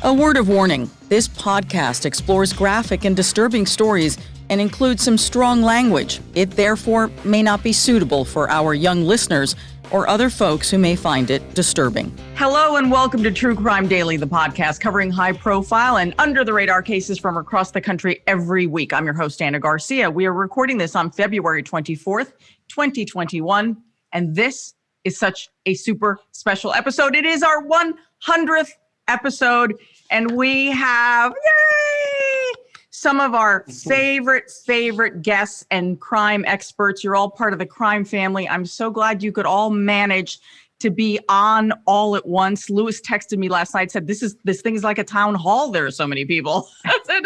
A word of warning, this podcast explores graphic and disturbing stories and includes some strong language. It therefore may not be suitable for our young listeners or other folks who may find it disturbing. Hello and welcome to True Crime Daily, the podcast covering high-profile and under-the-radar cases from across the country every week. I'm your host, Ana Garcia. We are recording this on February 24th, 2021, and this is such a super special episode. It is our 100th episode, and we have, yay, some of our favorite guests and crime experts. You're all part of the crime family. I'm so glad you could all manage to be on all at once. Lewis texted me last night, said, this thing is like a town hall. There are so many people. I said,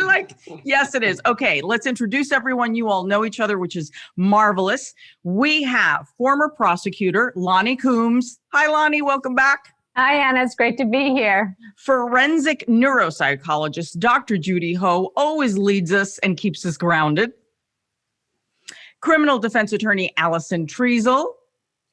yes, it is. Okay, let's introduce everyone. You all know each other, which is marvelous. We have former prosecutor Loni Coombs. Hi, Loni. Welcome back. Hi, Anna. It's great to be here. Forensic neuropsychologist Dr. Judy Ho always leads us and keeps us grounded. Criminal defense attorney Alison Triessl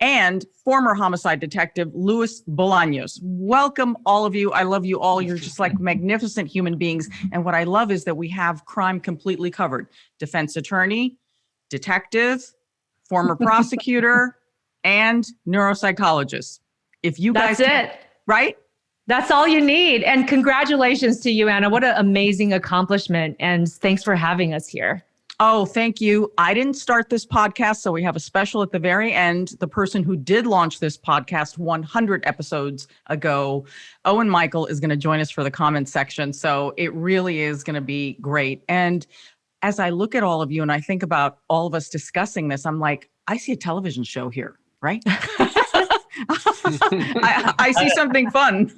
and former homicide detective Louis Bolaños. Welcome, all of you. I love you all. You're just like magnificent human beings. And what I love is that we have crime completely covered. Defense attorney, detective, former prosecutor, and neuropsychologist. If you guys, that's it, right? That's all you need. And congratulations to you, Anna. What an amazing accomplishment. And thanks for having us here. Oh, thank you. I didn't start this podcast, so we have a special at the very end. The person who did launch this podcast 100 episodes ago, Owen Michael, is going to join us for the comments section. So it really is going to be great. And as I look at all of you and I think about all of us discussing this, I'm like, I see a television show here, right? I see something fun.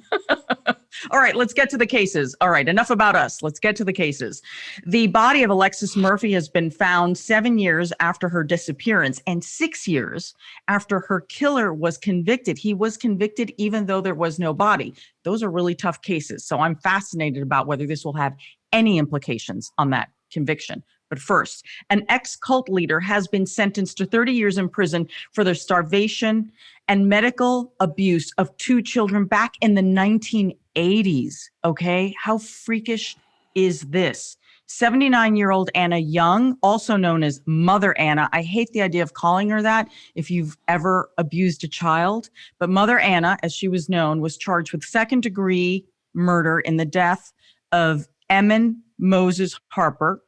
All right, let's get to the cases. All right, enough about us. Let's get to the cases. The body of Alexis Murphy has been found 7 years after her disappearance and 6 years after her killer was convicted. He was convicted even though there was no body. Those are really tough cases. So I'm fascinated about whether this will have any implications on that conviction. But first, an ex-cult leader has been sentenced to 30 years in prison for the starvation and medical abuse of 2 children back in the 1980s. Okay, how freakish is this? 79-year-old Anna Young, also known as Mother Anna. I hate the idea of calling her that if you've ever abused a child. But Mother Anna, as she was known, was charged with second-degree murder in the death of Emin Moses Harper.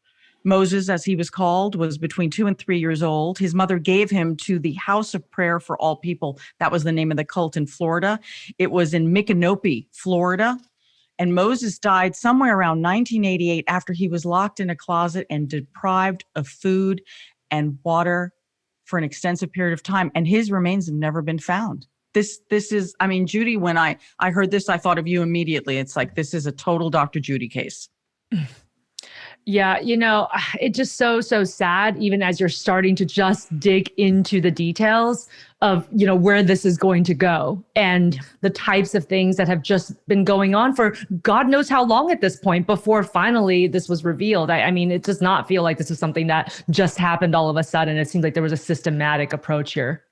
Moses, as he was called, was between 2 and 3 years old. His mother gave him to the House of Prayer for All People. That was the name of the cult in Florida. It was in Micanopy, Florida. And Moses died somewhere around 1988 after he was locked in a closet and deprived of food and water for an extensive period of time. And his remains have never been found. This is, I mean, Judy, when I heard this, I thought of you immediately. It's like, this is a total Dr. Judy case. Yeah, it's just so sad, even as you're starting to just dig into the details of, where this is going to go and the types of things that have just been going on for God knows how long at this point before finally this was revealed. I mean, it does not feel like this is something that just happened all of a sudden. It seems like there was a systematic approach here.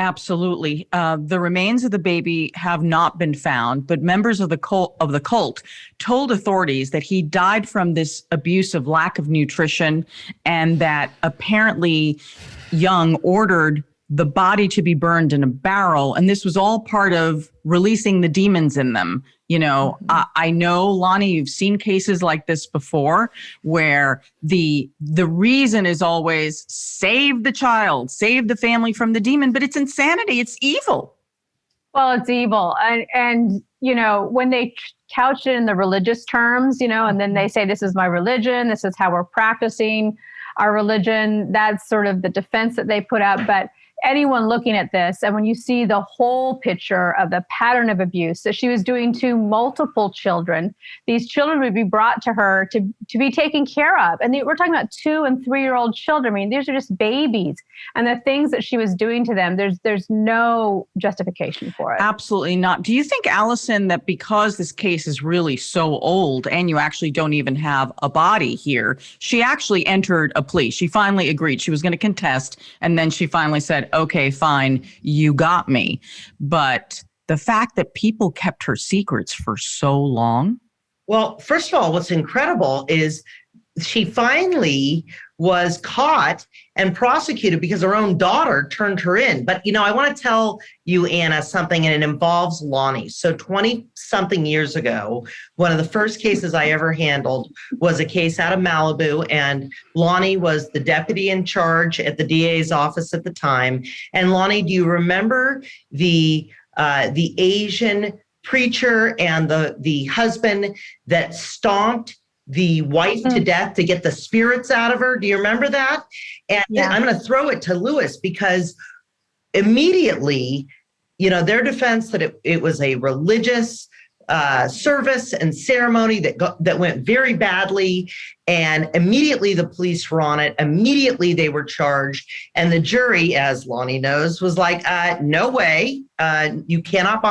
Absolutely. The remains of the baby have not been found, but members of the cult told authorities that he died from this abuse of lack of nutrition, and that apparently Young ordered the body to be burned in a barrel. And this was all part of releasing the demons in them. I know, Loni, you've seen cases like this before where the reason is always save the child, save the family from the demon, but it's insanity. It's evil. Well, it's evil. And when they couch it in the religious terms, and then they say, this is my religion, this is how we're practicing our religion, that's sort of the defense that they put up. But anyone looking at this, and when you see the whole picture of the pattern of abuse that she was doing to multiple children, these children would be brought to her to be taken care of. And we're talking about 2 and 3-year-old children. I mean, these are just babies. And the things that she was doing to them, there's no justification for it. Absolutely not. Do you think, Alison, that because this case is really so old and you actually don't even have a body here, she actually entered a plea? She finally agreed. She was going to contest. And then she finally said, okay, fine, you got me. But the fact that people kept her secrets for so long, Well, first of all, what's incredible is she finally was caught and prosecuted because her own daughter turned her in. But, I want to tell you, Ana, something, and it involves Loni. So 20-something years ago, one of the first cases I ever handled was a case out of Malibu, and Loni was the deputy in charge at the DA's office at the time. And Loni, do you remember the Asian preacher and the husband that stomped the wife to death to get the spirits out of her? Do you remember that? And I'm going to throw it to Lewis, because immediately, their defense that it was a religious service and ceremony that went very badly. And immediately the police were on it. Immediately they were charged. And the jury, as Loni knows, was like, no way. You cannot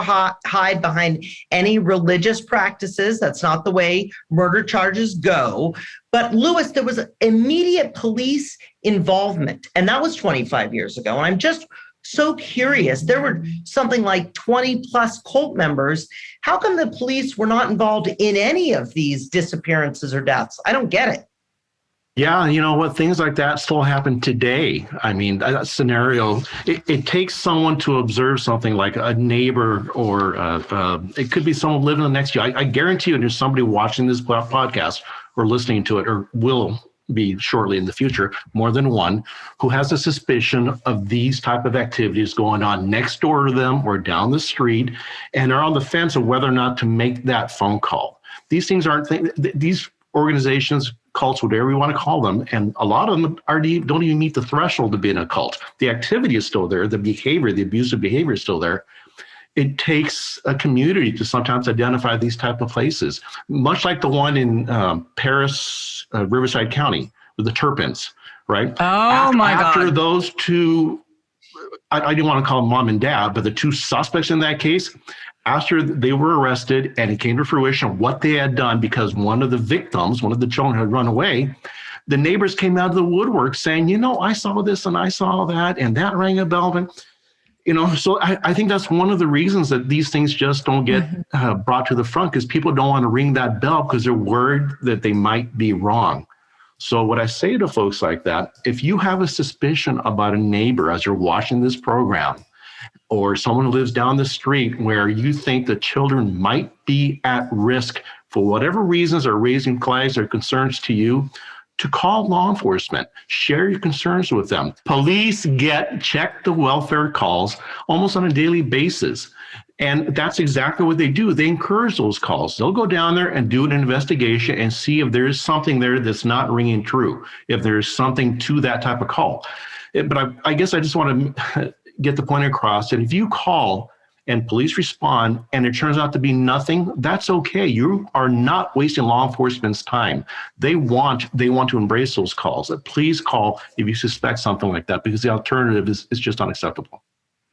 hide behind any religious practices. That's not the way murder charges go. But Lewis, there was immediate police involvement. And that was 25 years ago. And I'm just so curious. There were something like 20 plus cult members. How come the police were not involved in any of these disappearances or deaths? I don't get it. Yeah, you know what? Things like that still happen today. I mean, that scenario, it takes someone to observe something like a neighbor, or it could be someone living next to you. I guarantee you there's somebody watching this podcast or listening to it, or will be shortly in the future, more than one, who has a suspicion of these type of activities going on next door to them or down the street, and are on the fence of whether or not to make that phone call. These things aren't these organizations, cults, whatever you want to call them, and a lot of them don't even meet the threshold to be in a cult. The activity is still there, the behavior, the abusive behavior is still there. It takes a community to sometimes identify these type of places, much like the one in Paris, Riverside County, with the Turpins, right? Oh, my God. After those two, I didn't want to call them mom and dad, but the two suspects in that case, after they were arrested and it came to fruition what they had done, because one of the victims, one of the children had run away, the neighbors came out of the woodwork saying, I saw this and I saw that, and that rang a bell. So I think that's one of the reasons that these things just don't get brought to the front, because people don't want to ring that bell because they're worried that they might be wrong. So what I say to folks like that, if you have a suspicion about a neighbor as you're watching this program, or someone who lives down the street where you think the children might be at risk for whatever reasons, are raising flags or concerns to you, to call law enforcement, share your concerns with them. Police check the welfare calls almost on a daily basis. And that's exactly what they do. They encourage those calls. They'll go down there and do an investigation and see if there is something there that's not ringing true, if there's something to that type of call. But I guess I just want to get the point across that if you call and police respond and it turns out to be nothing, that's okay. You are not wasting law enforcement's time. They want to embrace those calls. Please call if you suspect something like that, because the alternative is just unacceptable.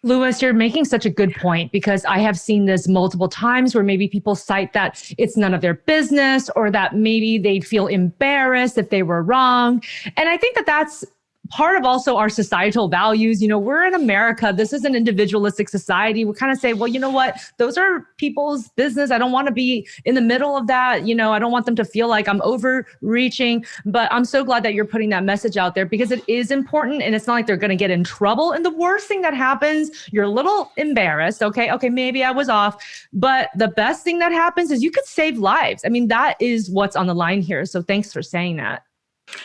Lewis, you're making such a good point, because I have seen this multiple times where maybe people cite that it's none of their business, or that maybe they'd feel embarrassed if they were wrong. And I think that that's part of also our societal values. We're in America. This is an individualistic society. We kind of say, well, you know what? Those are people's business. I don't want to be in the middle of that. I don't want them to feel like I'm overreaching. But I'm so glad that you're putting that message out there, because it is important, and it's not like they're going to get in trouble. And the worst thing that happens, you're a little embarrassed. Okay, maybe I was off. But the best thing that happens is you could save lives. I mean, that is what's on the line here. So thanks for saying that.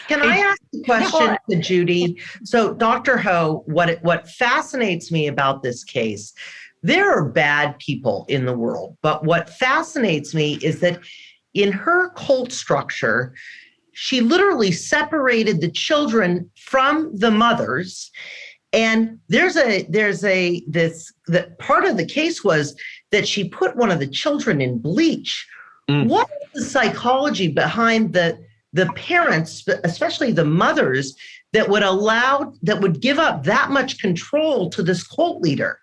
Can I ask a question to Judy? So, Dr. Ho, what fascinates me about this case, there are bad people in the world, but what fascinates me is that in her cult structure, she literally separated the children from the mothers. And the part of the case was that she put one of the children in bleach. What is the psychology behind the parents, especially the mothers, that would give up that much control to this cult leader?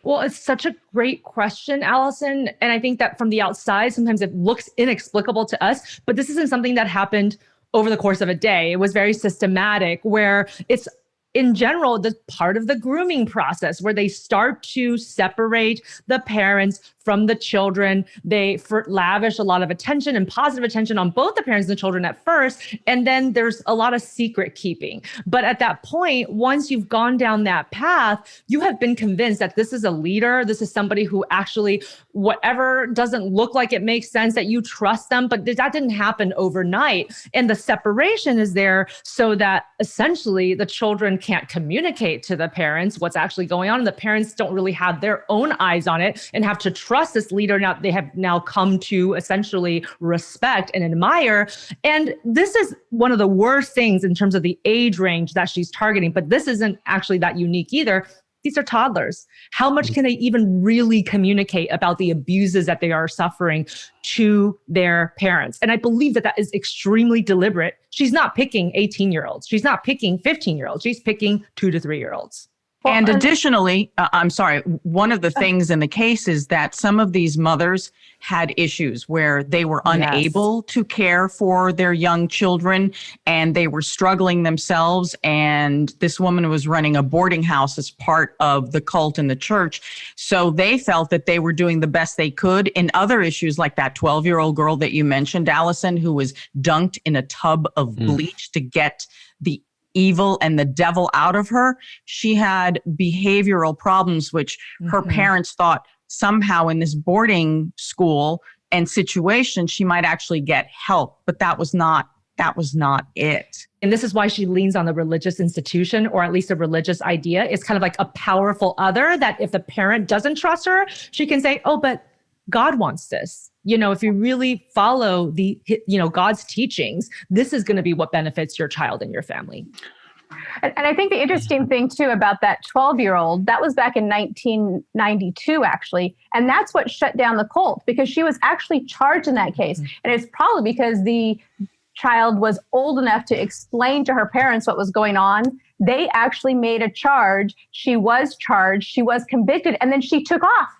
Well, it's such a great question, Alison. And I think that from the outside, sometimes it looks inexplicable to us, but this isn't something that happened over the course of a day. It was very systematic, where it's, in general, the part of the grooming process where they start to separate the parents from the children. They lavish a lot of attention and positive attention on both the parents and the children at first. And then there's a lot of secret keeping. But at that point, once you've gone down that path, you have been convinced that this is a leader. This is somebody who actually, whatever doesn't look like it makes sense, that you trust them. But that didn't happen overnight. And the separation is there so that essentially the children can't communicate to the parents what's actually going on. And the parents don't really have their own eyes on it and have to trust this leader now they have now come to essentially respect and admire. And this is one of the worst things in terms of the age range that she's targeting, but this isn't actually that unique either. These are toddlers. How much can they even really communicate about the abuses that they are suffering to their parents? And I believe that is extremely deliberate. She's not picking 18-year-olds. She's not picking 15-year-olds. She's picking 2 to 3-year-olds. Well, and additionally, I'm sorry, one of the things in the case is that some of these mothers had issues where they were unable to care for their young children and they were struggling themselves. And this woman was running a boarding house as part of the cult in the church. So they felt that they were doing the best they could. In other issues like that 12-year-old girl that you mentioned, Alison, who was dunked in a tub of bleach to get the evil and the devil out of her, she had behavioral problems, which her parents thought somehow in this boarding school and situation, she might actually get help. But that was not it. And this is why she leans on the religious institution, or at least a religious idea. It's kind of like a powerful other that if the parent doesn't trust her, she can say, oh, but God wants this. You know, if you really follow God's teachings, this is going to be what benefits your child and your family. And I think the interesting thing, too, about that 12-year-old, that was back in 1992, actually. And that's what shut down the cult, because she was actually charged in that case. And it's probably because the child was old enough to explain to her parents what was going on. They actually made a charge. She was charged. She was convicted. And then she took off.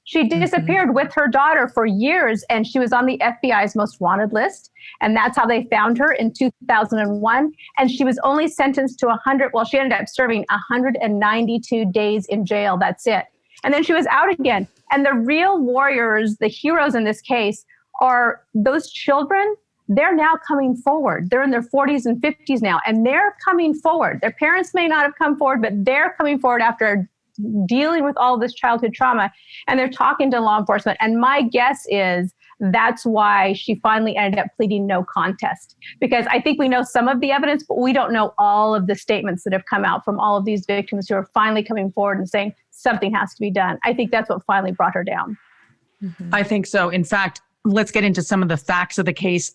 She disappeared with her daughter for years, and she was on the FBI's most wanted list. And that's how they found her in 2001. And she was only sentenced to she ended up serving 192 days in jail. That's it. And then she was out again. And the real warriors, the heroes in this case, are those children. They're now coming forward. They're in their 40s and 50s now, and they're coming forward. Their parents may not have come forward, but they're coming forward after dealing with all this childhood trauma, and they're talking to law enforcement. And my guess is that's why she finally ended up pleading no contest, because I think we know some of the evidence, but we don't know all of the statements that have come out from all of these victims who are finally coming forward and saying something has to be done. I think that's what finally brought her down. I think so. In fact, let's get into some of the facts of the case,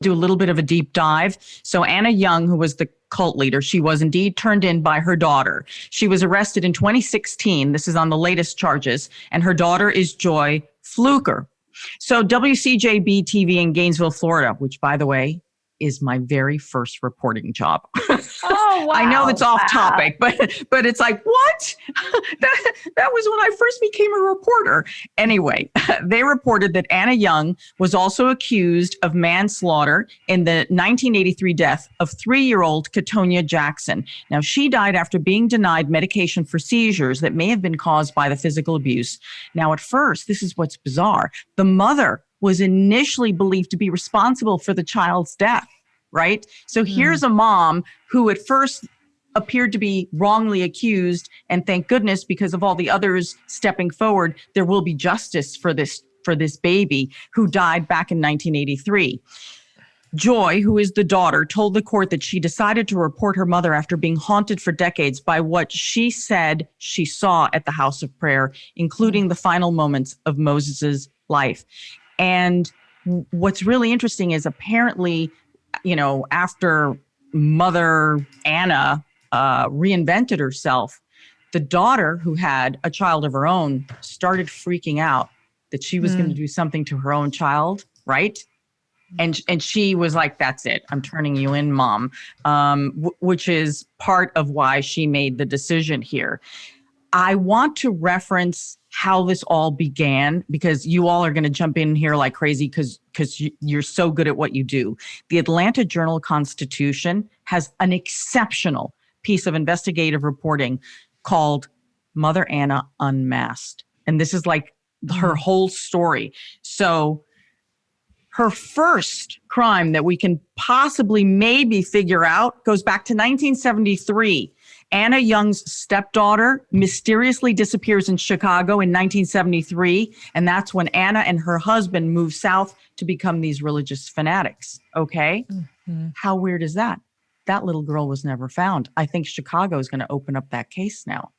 do a little bit of a deep dive. So Anna Young, who was the cult leader, she was indeed turned in by her daughter. She was arrested in 2016. This is on the latest charges. And her daughter is Joy Fluker. So WCJB TV in Gainesville, Florida, which, by the way, is my very first reporting job. Oh, wow. I know it's off topic, but it's like, what? that was when I first became a reporter. Anyway, they reported that Anna Young was also accused of manslaughter in the 1983 death of 3-year-old Katonia Jackson. Now, she died after being denied medication for seizures that may have been caused by the physical abuse. Now, at first, this is what's bizarre. The mother was initially believed to be responsible for the child's death, right? So here's a mom who at first appeared to be wrongly accused, and thank goodness, because of all the others stepping forward, there will be justice for this baby who died back in 1983. Joy, who is the daughter, told the court that she decided to report her mother after being haunted for decades by what she said she saw at the house of prayer, including the final moments of Moses's life. And what's really interesting is apparently, after Mother Anna reinvented herself, the daughter, who had a child of her own, started freaking out that she was going to do something to her own child, right? And she was like, that's it. I'm turning you in, Mom, which is part of why she made the decision here. I want to reference how this all began, because you all are going to jump in here like crazy because you're so good at what you do. The Atlanta Journal-Constitution has an exceptional piece of investigative reporting called Mother Anna Unmasked. And this is like her whole story. So her first crime that we can possibly maybe figure out goes back to 1973. Ana Young's stepdaughter mysteriously disappears in Chicago in 1973. And that's when Ana and her husband move south to become these religious fanatics. Okay. Mm-hmm. How weird is that? That little girl was never found. I think Chicago is going to open up that case now.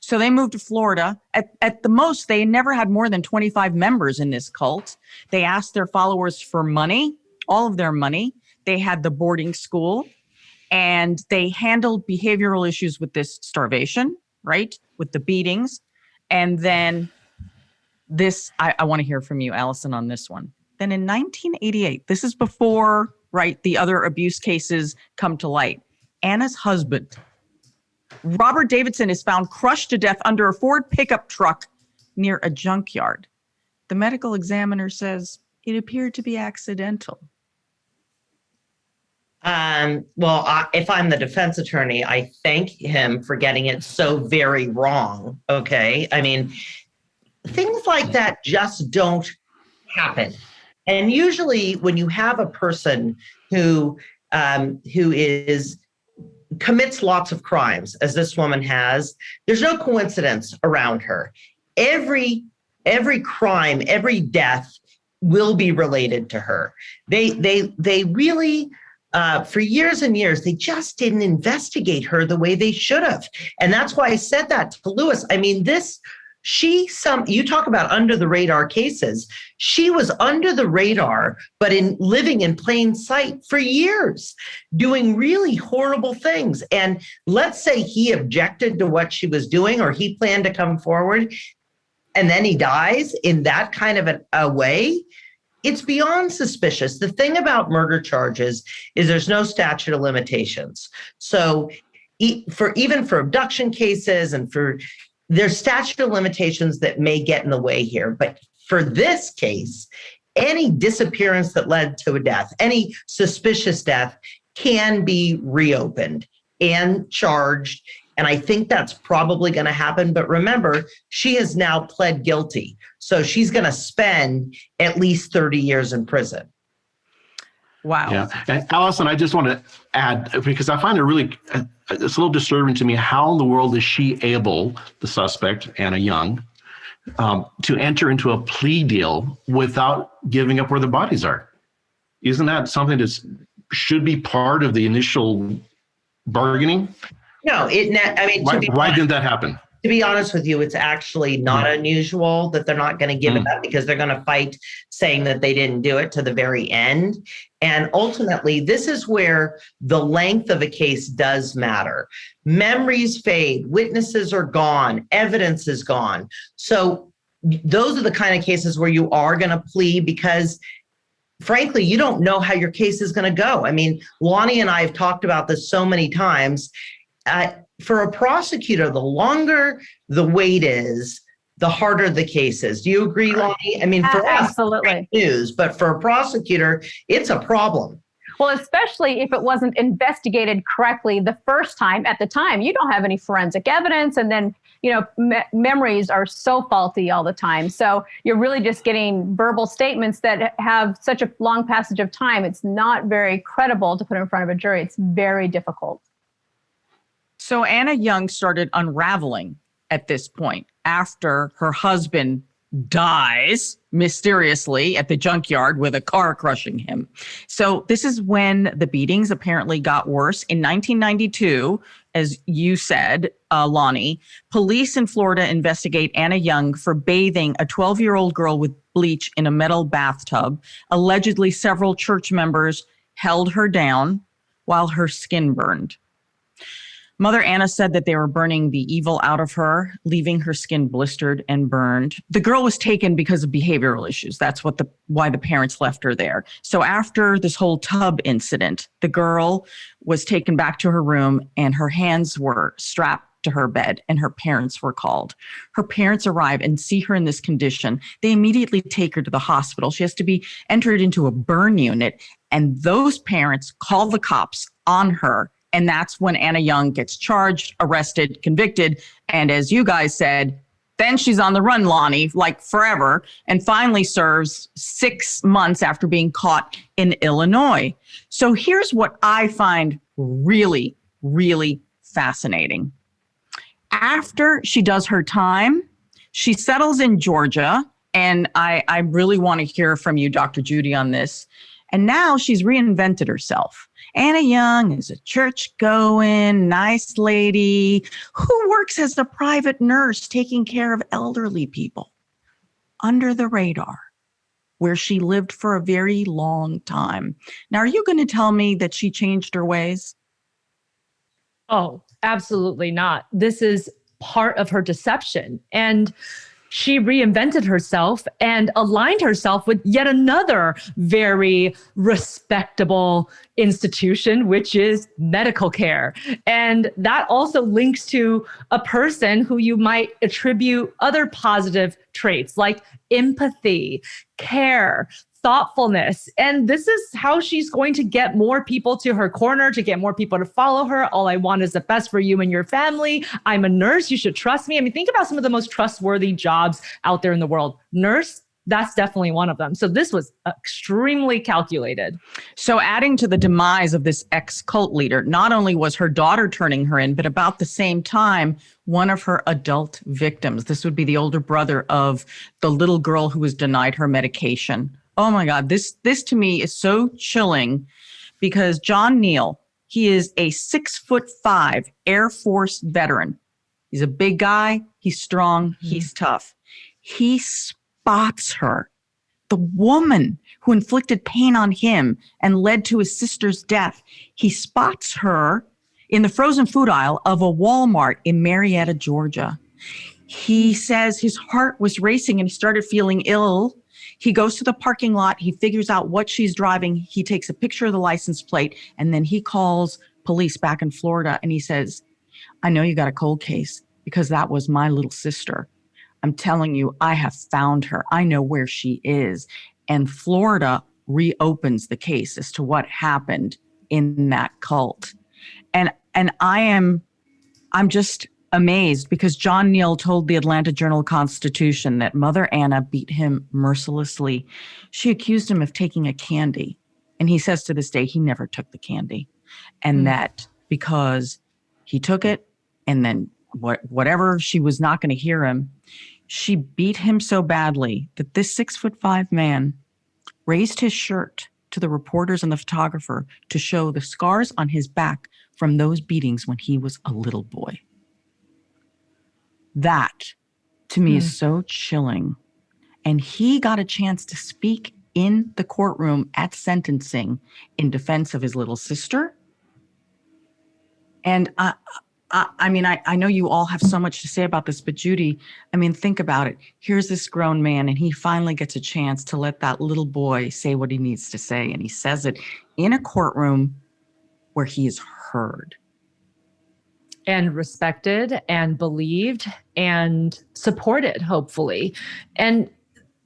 So they moved to Florida. At the most, they never had more than 25 members in this cult. They asked their followers for money, all of their money. They had the boarding school, and they handled behavioral issues with this starvation, right? With the beatings. And then this, I want to hear from you, Alison, on this one. Then in 1988, this is before, right, the other abuse cases come to light. Ana's husband, Robert Davidson, is found crushed to death under a Ford pickup truck near a junkyard. The medical examiner says it appeared to be accidental. If I'm the defense attorney, I thank him for getting it so very wrong. Okay. I mean, things like that just don't happen. And usually when you have a person who commits lots of crimes, as this woman has, there's no coincidence around her. Every crime, every death will be related to her. They really, for years and years, they just didn't investigate her the way they should have. And that's why I said that to Lewis. I mean, you talk about under the radar cases. She was under the radar, but living in plain sight for years, doing really horrible things. And let's say he objected to what she was doing, or he planned to come forward, and then he dies in that kind of a way. It's beyond suspicious. The thing about murder charges is there's no statute of limitations. So even for abduction cases and there's statute of limitations that may get in the way here. But for this case, any disappearance that led to a death, any suspicious death, can be reopened and charged. And I think that's probably going to happen. But remember, she has now pled guilty. So she's going to spend at least 30 years in prison. Wow. Yeah. And Alison, I just want to add, because I find it it's a little disturbing to me. How in the world is she able, the suspect, Ana Young, to enter into a plea deal without giving up where the bodies are? Isn't that something that should be part of the initial bargaining? No, why didn't that happen? To be honest with you, it's actually not unusual that they're not going to give it up, because they're going to fight saying that they didn't do it to the very end. And ultimately, this is where the length of a case does matter. Memories fade, witnesses are gone, evidence is gone. So those are the kind of cases where you are going to plea, because frankly, you don't know how your case is going to go. I mean, Loni and I have talked about this so many times. For a prosecutor, the longer the wait is, the harder the case is. Do you agree, Loni? I mean, for us, absolutely. It's great news, but for a prosecutor, it's a problem. Well, especially if it wasn't investigated correctly the first time. At the time, you don't have any forensic evidence, and then memories are so faulty all the time. So you're really just getting verbal statements that have such a long passage of time. It's not very credible to put in front of a jury. It's very difficult. So Ana Young started unraveling at this point after her husband dies mysteriously at the junkyard with a car crushing him. So this is when the beatings apparently got worse. In 1992, as you said, Loni, police in Florida investigate Ana Young for bathing a 12-year-old girl with bleach in a metal bathtub. Allegedly, several church members held her down while her skin burned. Mother Ana said that they were burning the evil out of her, leaving her skin blistered and burned. The girl was taken because of behavioral issues. That's why the parents left her there. So after this whole tub incident, the girl was taken back to her room and her hands were strapped to her bed and her parents were called. Her parents arrive and see her in this condition. They immediately take her to the hospital. She has to be entered into a burn unit, and those parents call the cops on her. And that's when Ana Young gets charged, arrested, convicted, and as you guys said, Then she's on the run, Loni, like forever, and finally serves 6 months after being caught in Illinois. So here's what I find really, really fascinating. After she does her time, she settles in Georgia, and I really want to hear from you, Dr. Judy, on this. And now she's reinvented herself. Anna Young is a church-going, nice lady who works as a private nurse taking care of elderly people under the radar, where she lived for a very long time. Now, are you going to tell me that she changed her ways? Oh, absolutely not. This is part of her deception. And she reinvented herself and aligned herself with yet another very respectable institution, which is medical care. And that also links to a person who you might attribute other positive traits like empathy, care, thoughtfulness. And this is how she's going to get more people to her corner, to get more people to follow her. All I want is the best for you and your family. I'm a nurse. You should trust me. I mean, think about some of the most trustworthy jobs out there in the world. Nurse, that's definitely one of them. So this was extremely calculated. So adding to the demise of this ex-cult leader, not only was her daughter turning her in, but about the same time, one of her adult victims, this would be the older brother of the little girl who was denied her medication. Oh my God, this to me is so chilling because John Neal, he is a 6'5" Air Force veteran. He's a big guy. He's strong. He's tough. He spots her, the woman who inflicted pain on him and led to his sister's death. He spots her in the frozen food aisle of a Walmart in Marietta, Georgia. He says his heart was racing and he started feeling ill. He goes to the parking lot. He figures out what she's driving. He takes a picture of the license plate, and then he calls police back in Florida, and he says, I know you got a cold case because that was my little sister. I'm telling you, I have found her. I know where she is. And Florida reopens the case as to what happened in that cult. And I'm just amazed because John Neal told the Atlanta Journal-Constitution that Mother Anna beat him mercilessly. She accused him of taking a candy. And he says to this day, he never took the candy. And that because he took it and then whatever, she was not going to hear him. She beat him so badly that this 6'5" man raised his shirt to the reporters and the photographer to show the scars on his back from those beatings when he was a little boy. That, to me, is so chilling. And he got a chance to speak in the courtroom at sentencing in defense of his little sister. And I mean, I know you all have so much to say about this, but Judy, I mean, think about it. Here's this grown man, and he finally gets a chance to let that little boy say what he needs to say. And he says it in a courtroom where he is heard. And respected and believed and supported, hopefully. And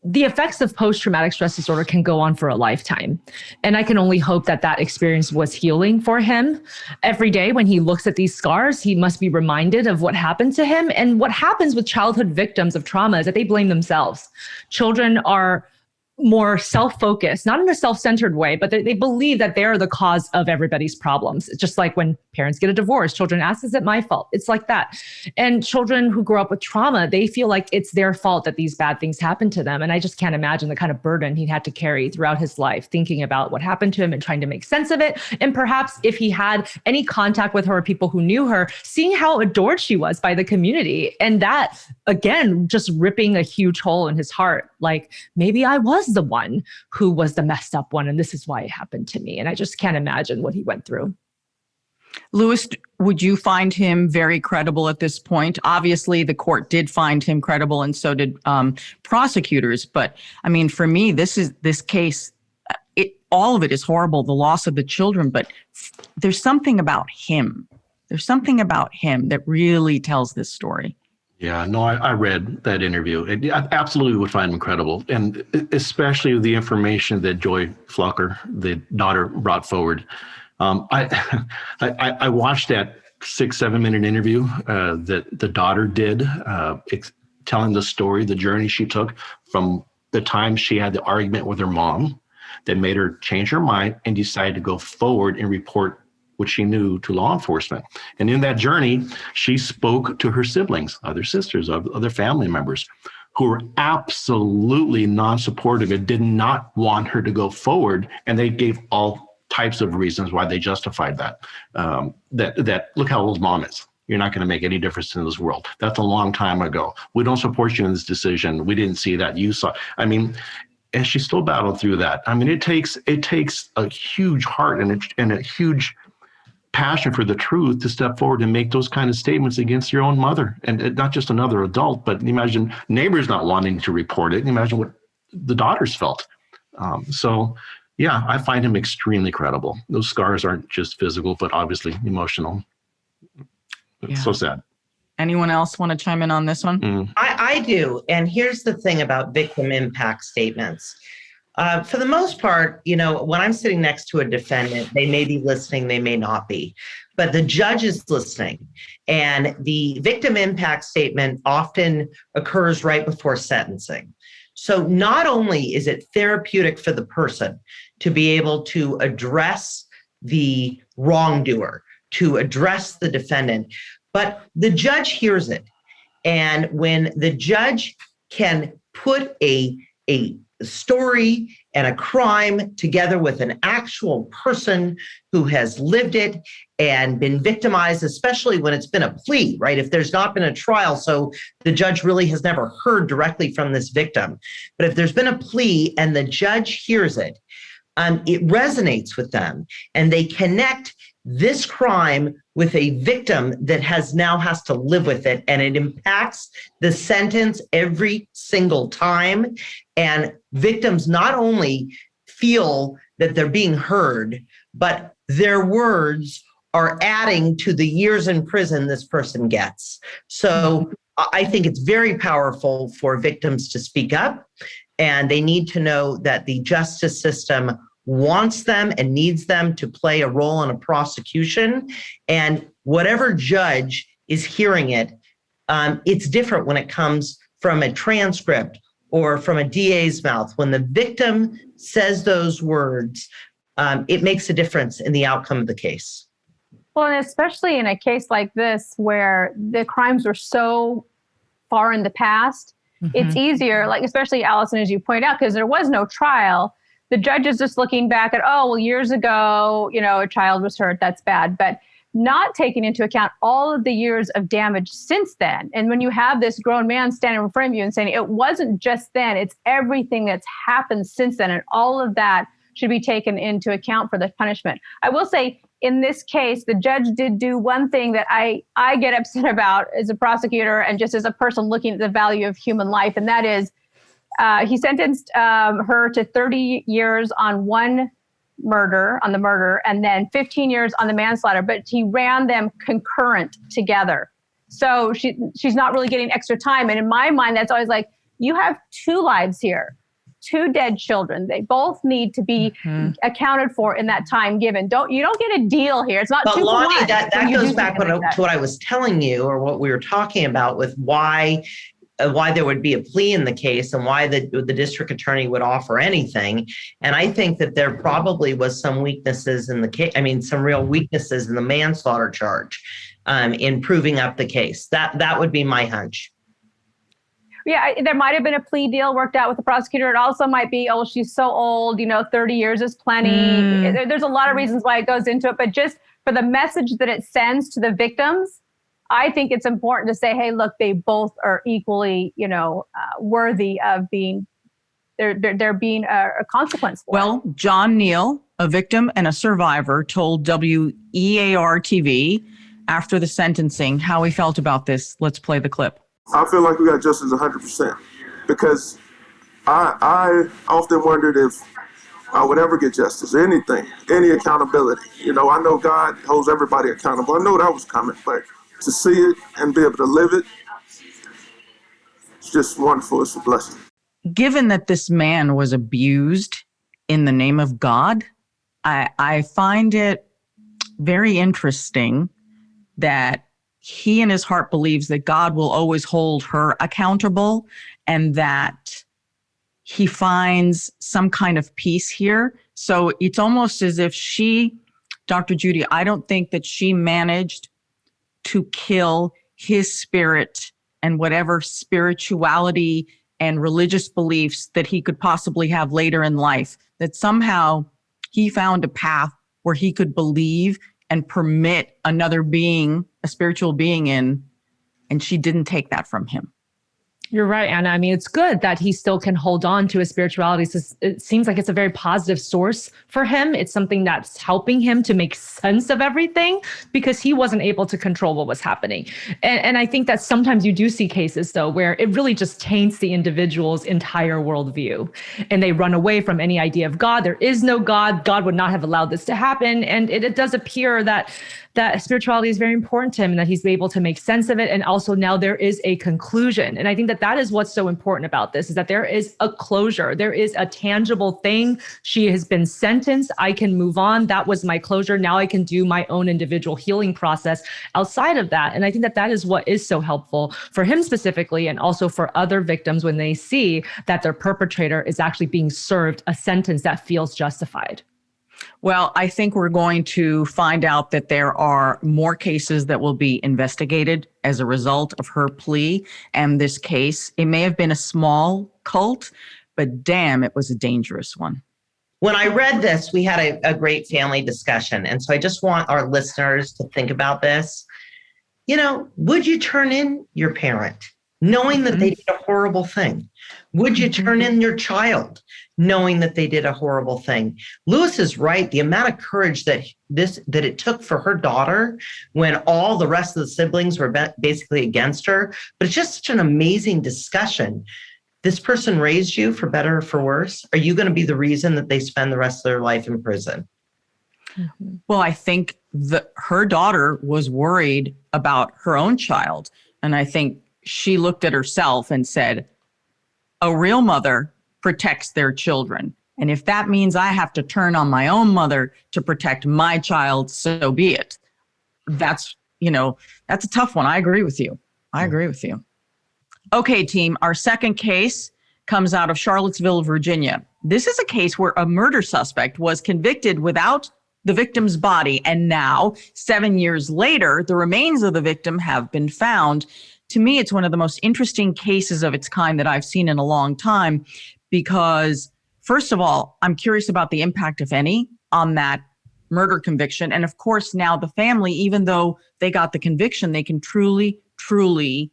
the effects of post-traumatic stress disorder can go on for a lifetime. And I can only hope that that experience was healing for him. Every day when he looks at these scars, he must be reminded of what happened to him. And what happens with childhood victims of trauma is that they blame themselves. Children are more self-focused, not in a self-centered way, but they believe that they're the cause of everybody's problems. It's just like when parents get a divorce, children ask, is it my fault? It's like that. And children who grow up with trauma, they feel like it's their fault that these bad things happen to them. And I just can't imagine the kind of burden he had to carry throughout his life, thinking about what happened to him and trying to make sense of it. And perhaps if he had any contact with her or people who knew her, seeing how adored she was by the community. And that, again, just ripping a huge hole in his heart. Like, maybe I was the one who was the messed up one, and this is why it happened to me. And I just can't imagine what he went through. Louis, would you find him very credible at this point? Obviously, the court did find him credible, and so did prosecutors. But I mean, for me, this case, all of it is horrible, the loss of the children. But there's something about him. There's something about him that really tells this story. Yeah, no, I read that interview. I absolutely would find him incredible, and especially the information that Joy Flocker, the daughter, brought forward. I watched that 6-7 minute interview that the daughter did, telling the story, the journey she took from the time she had the argument with her mom that made her change her mind and decide to go forward and report what she knew to law enforcement. And in that journey, she spoke to her siblings, other sisters, other family members who were absolutely non-supportive and did not want her to go forward. And they gave all types of reasons why they justified that. That look how old mom is. You're not going to make any difference in this world. That's a long time ago. We don't support you in this decision. We didn't see that. You saw. I mean, and she still battled through that. I mean, it takes a huge heart and a huge passion for the truth to step forward and make those kind of statements against your own mother, and not just another adult, but imagine neighbors not wanting to report it. Imagine what the daughters felt. So yeah, I find him extremely credible. Those scars aren't just physical, but obviously emotional. It's so sad. Anyone else want to chime in on this one? I do. And here's the thing about victim impact statements. For the most part, when I'm sitting next to a defendant, they may be listening, they may not be, but the judge is listening. And the victim impact statement often occurs right before sentencing. So not only is it therapeutic for the person to be able to address the wrongdoer, to address the defendant, but the judge hears it. And when the judge can put a story and a crime together with an actual person who has lived it and been victimized, especially when it's been a plea, right? If there's not been a trial, so the judge really has never heard directly from this victim. But if there's been a plea and the judge hears it, it resonates with them and they connect this crime with a victim that now has to live with it, and it impacts the sentence every single time. And victims not only feel that they're being heard, but their words are adding to the years in prison this person gets. So I think it's very powerful for victims to speak up, and they need to know that the justice system wants them and needs them to play a role in a prosecution. And whatever judge is hearing it, it's different when it comes from a transcript or from a DA's mouth. When the victim says those words, it makes a difference in the outcome of the case. Well, and especially in a case like this where the crimes were so far in the past, it's easier, like especially Alison, as you point out, because there was no trial. The judge is just looking back at, oh, well, years ago, a child was hurt. That's bad. But not taking into account all of the years of damage since then. And when you have this grown man standing in front of you and saying, it wasn't just then, it's everything that's happened since then. And all of that should be taken into account for the punishment. I will say, in this case, the judge did do one thing that I get upset about as a prosecutor and just as a person looking at the value of human life. And that is, he sentenced her to 30 years on the murder, and then 15 years on the manslaughter, but he ran them concurrent together. So she's not really getting extra time. And in my mind, that's always like, you have two lives here, two dead children. They both need to be accounted for in that time given. You don't get a deal here. It's not but 2 for 1. Loni, that goes back to what I was telling you, or what we were talking about with why there would be a plea in the case and why the district attorney would offer anything. And I think that there probably was some weaknesses in the case. I mean, some real weaknesses in the manslaughter charge in proving up the case. That would be my hunch. Yeah, there might have been a plea deal worked out with the prosecutor. It also might be, oh, she's so old, 30 years is plenty. There's a lot of reasons why it goes into it, but just for the message that it sends to the victims, I think it's important to say, hey, look, they both are equally, worthy of being, there being a consequence for Well, it. John Neal, a victim and a survivor, told WEAR TV after the sentencing how he felt about this. Let's play the clip. I feel like we got justice 100% because I often wondered if I would ever get justice, anything, any accountability. I know God holds everybody accountable. I know that was coming, but to see it and be able to live it, it's just wonderful. It's a blessing. Given that this man was abused in the name of God, I find it very interesting that he in his heart believes that God will always hold her accountable, and that he finds some kind of peace here. So it's almost as if Dr. Judy, I don't think that she managed to kill his spirit and whatever spirituality and religious beliefs that he could possibly have later in life, that somehow he found a path where he could believe and permit another being, a spiritual being in, and she didn't take that from him. You're right, Anna. I mean, it's good that he still can hold on to his spirituality. So it seems like it's a very positive source for him. It's something that's helping him to make sense of everything because he wasn't able to control what was happening. And I think that sometimes you do see cases, though, where it really just taints the individual's entire worldview and they run away from any idea of God. There is no God. God would not have allowed this to happen. And it does appear that spirituality is very important to him and that he's able to make sense of it. And also now there is a conclusion. And I think that is what's so important about this, is that there is a closure. There is a tangible thing. She has been sentenced. I can move on. That was my closure. Now I can do my own individual healing process outside of that. And I think that is what is so helpful for him specifically, and also for other victims when they see that their perpetrator is actually being served a sentence that feels justified. Well, I think we're going to find out that there are more cases that will be investigated as a result of her plea and this case. It may have been a small cult, but damn, it was a dangerous one. When I read this, we had a great family discussion. And so I just want our listeners to think about this. You know, would you turn in your parent knowing that they did a horrible thing? Would you turn in your child knowing that they did a horrible thing? Lewis is right. The amount of courage that it took for her daughter when all the rest of the siblings were basically against her. But it's just such an amazing discussion. This person raised you for better or for worse. Are you going to be the reason that they spend the rest of their life in prison? Mm-hmm. Well, I think her daughter was worried about her own child. And I think she looked at herself and said, a real mother protects their children. And if that means I have to turn on my own mother to protect my child, so be it. That's a tough one. I agree with you. Okay, team, our second case comes out of Charlottesville, Virginia. This is a case where a murder suspect was convicted without the victim's body. And now, 7 years later, the remains of the victim have been found. To me, it's one of the most interesting cases of its kind that I've seen in a long time, because first of all, I'm curious about the impact, if any, on that murder conviction. And of course, now the family, even though they got the conviction, they can truly, truly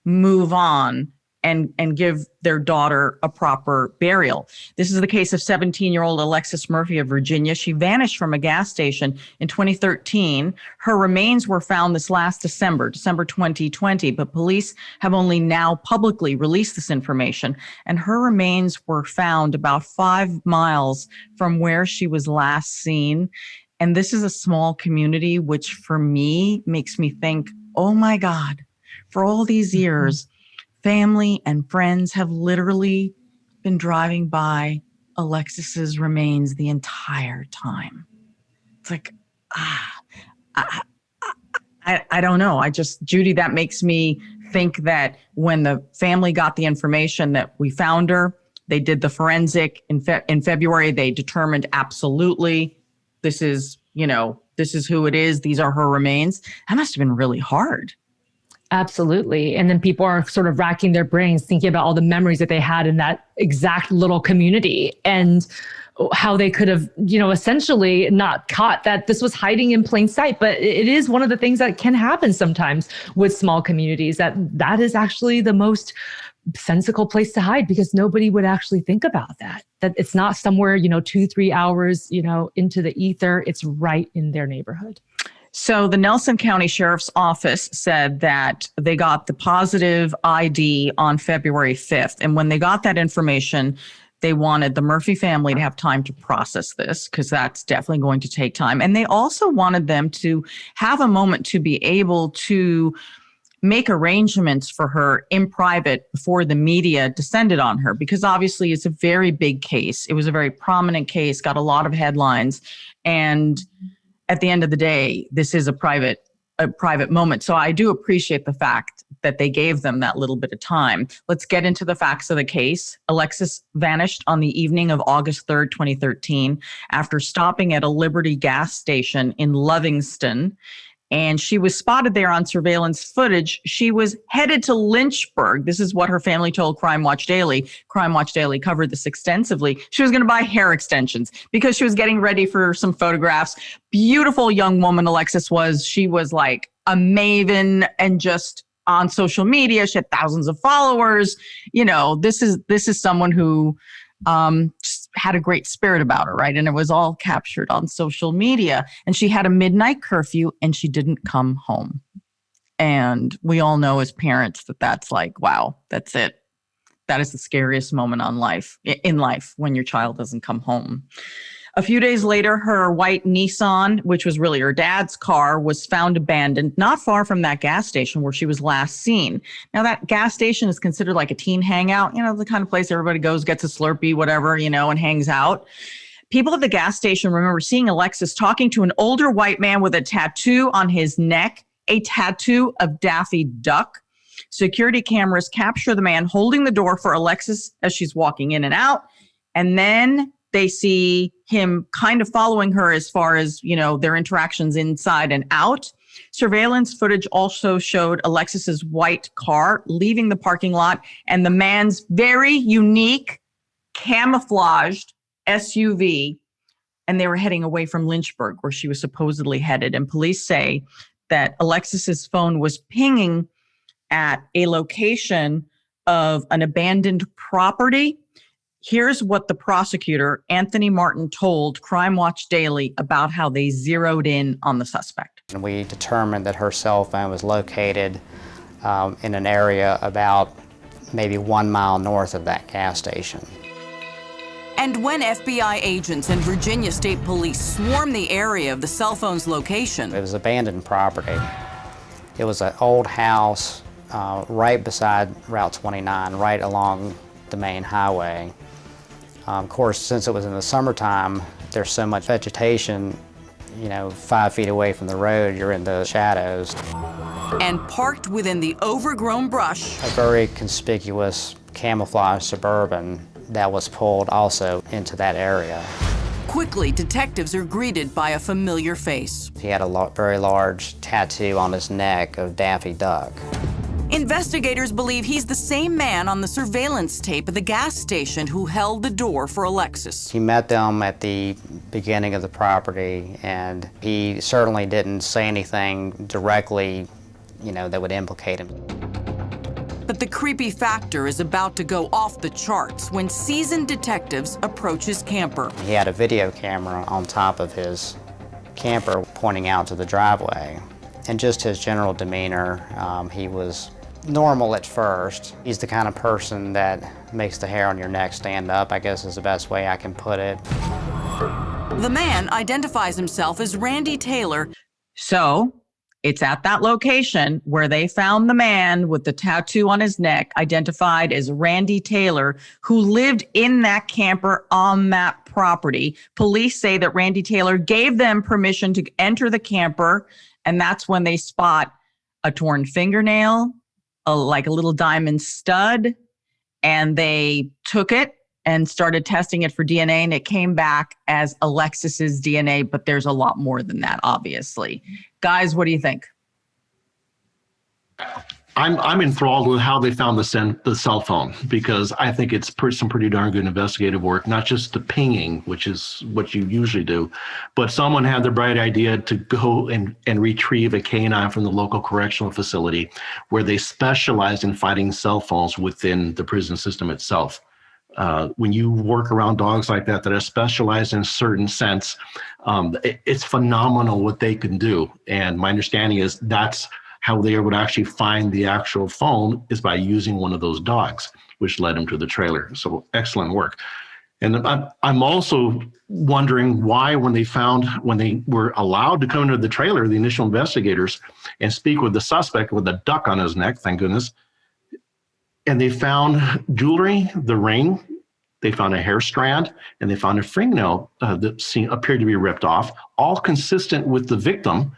move on and give their daughter a proper burial. This is the case of 17-year-old Alexis Murphy of Virginia. She vanished from a gas station in 2013. Her remains were found this last December 2020, but police have only now publicly released this information. And her remains were found about 5 miles from where she was last seen. And this is a small community, which for me makes me think, oh my God, for all these years, family and friends have literally been driving by Alexis's remains the entire time. It's like, I don't know. Judy, that makes me think that when the family got the information that we found her, they did the forensic in February. They determined absolutely this is who it is. These are her remains. That must have been really hard. Absolutely. And then people are sort of racking their brains thinking about all the memories that they had in that exact little community and how they could have, essentially not caught that this was hiding in plain sight. But it is one of the things that can happen sometimes with small communities, that is actually the most sensical place to hide, because nobody would actually think about that it's not somewhere, 2-3 hours, into the ether. It's right in their neighborhood. So the Nelson County Sheriff's Office said that they got the positive ID on February 5th. And when they got that information, they wanted the Murphy family to have time to process this, because that's definitely going to take time. And they also wanted them to have a moment to be able to make arrangements for her in private before the media descended on her, because obviously it's a very big case. It was a very prominent case, got a lot of headlines. And at the end of the day, this is a private a private moment. So I do appreciate the fact that they gave them that little bit of time. Let's get into the facts of the case. Alexis vanished on the evening of August 3rd, 2013, after stopping at a Liberty gas station in Livingston. And she was spotted there on surveillance footage. She was headed to Lynchburg. This is what her family told Crime Watch Daily. Crime Watch Daily covered this extensively. She was going to buy hair extensions because she was getting ready for some photographs. Beautiful young woman Alexis was. She was like a maven and just on social media. She had thousands of followers. You know, this is someone who just had a great spirit about her, right? And it was all captured on social media. And she had a midnight curfew and she didn't come home. And we all know as parents that that's like, wow, that's it. That is the scariest moment in life when your child doesn't come home. A few days later, her white Nissan, which was really her dad's car, was found abandoned not far from that gas station where she was last seen. Now, that gas station is considered like a teen hangout, you know, the kind of place everybody goes, gets a Slurpee, whatever, you know, and hangs out. People at the gas station remember seeing Alexis talking to an older white man with a tattoo on his neck, a tattoo of Daffy Duck. Security cameras capture the man holding the door for Alexis as she's walking in and out. And then they see him kind of following her as far as, you know, their interactions inside and out. Surveillance footage also showed Alexis's white car leaving the parking lot and the man's very unique camouflaged SUV. And they were heading away from Lynchburg, where she was supposedly headed. And police say that Alexis's phone was pinging at a location of an abandoned property. Here's what the prosecutor, Anthony Martin, told Crime Watch Daily about how they zeroed in on the suspect. And we determined that her cell phone was located in an area about maybe 1 mile north of that gas station. And when FBI agents and Virginia State Police swarmed the area of the cell phone's location, it was abandoned property. It was an old house right beside Route 29, right along the main highway. Of course, since it was in the summertime, there's so much vegetation, you know, 5 feet away from the road, you're in the shadows. and parked within the overgrown brush. A very conspicuous camouflage Suburban that was pulled also into that area. Quickly, detectives are greeted by a familiar face. He had a very large tattoo on his neck of Daffy Duck. Investigators believe he's the same man on the surveillance tape at the gas station who held the door for Alexis. He met them at the beginning of the property, and he certainly didn't say anything directly, you know, that would implicate him. But the creepy factor is about to go off the charts when seasoned detectives approach his camper. He had a video camera on top of his camper pointing out to the driveway. And just his general demeanor, he was normal at first. He's the kind of person that makes the hair on your neck stand up, I guess is the best way I can put it. The man identifies himself as Randy Taylor. So it's at that location where they found the man with the tattoo on his neck, identified as Randy Taylor, who lived in that camper on that property. Police say that Randy Taylor gave them permission to enter the camper, and that's when they spot a torn fingernail, like a little diamond stud, and they took it and started testing it for DNA, and it came back as Alexis's DNA, but there's a lot more than that, obviously. Guys, what do you think? I'm enthralled with how they found the cell phone, because I think it's some pretty darn good investigative work, not just the pinging, which is what you usually do, but someone had the bright idea to go and retrieve a canine from the local correctional facility where they specialize in finding cell phones within the prison system itself. When you work around dogs like that are specialized in a certain sense, it's phenomenal what they can do. And my understanding is that's how they would actually find the actual phone, is by using one of those dogs, which led them to the trailer. So excellent work. And I'm also wondering why, when they were allowed to come into the trailer, the initial investigators, and speak with the suspect with a duck on his neck, thank goodness, and they found jewelry, the ring, they found a hair strand, and they found a fingernail that appeared to be ripped off, all consistent with the victim.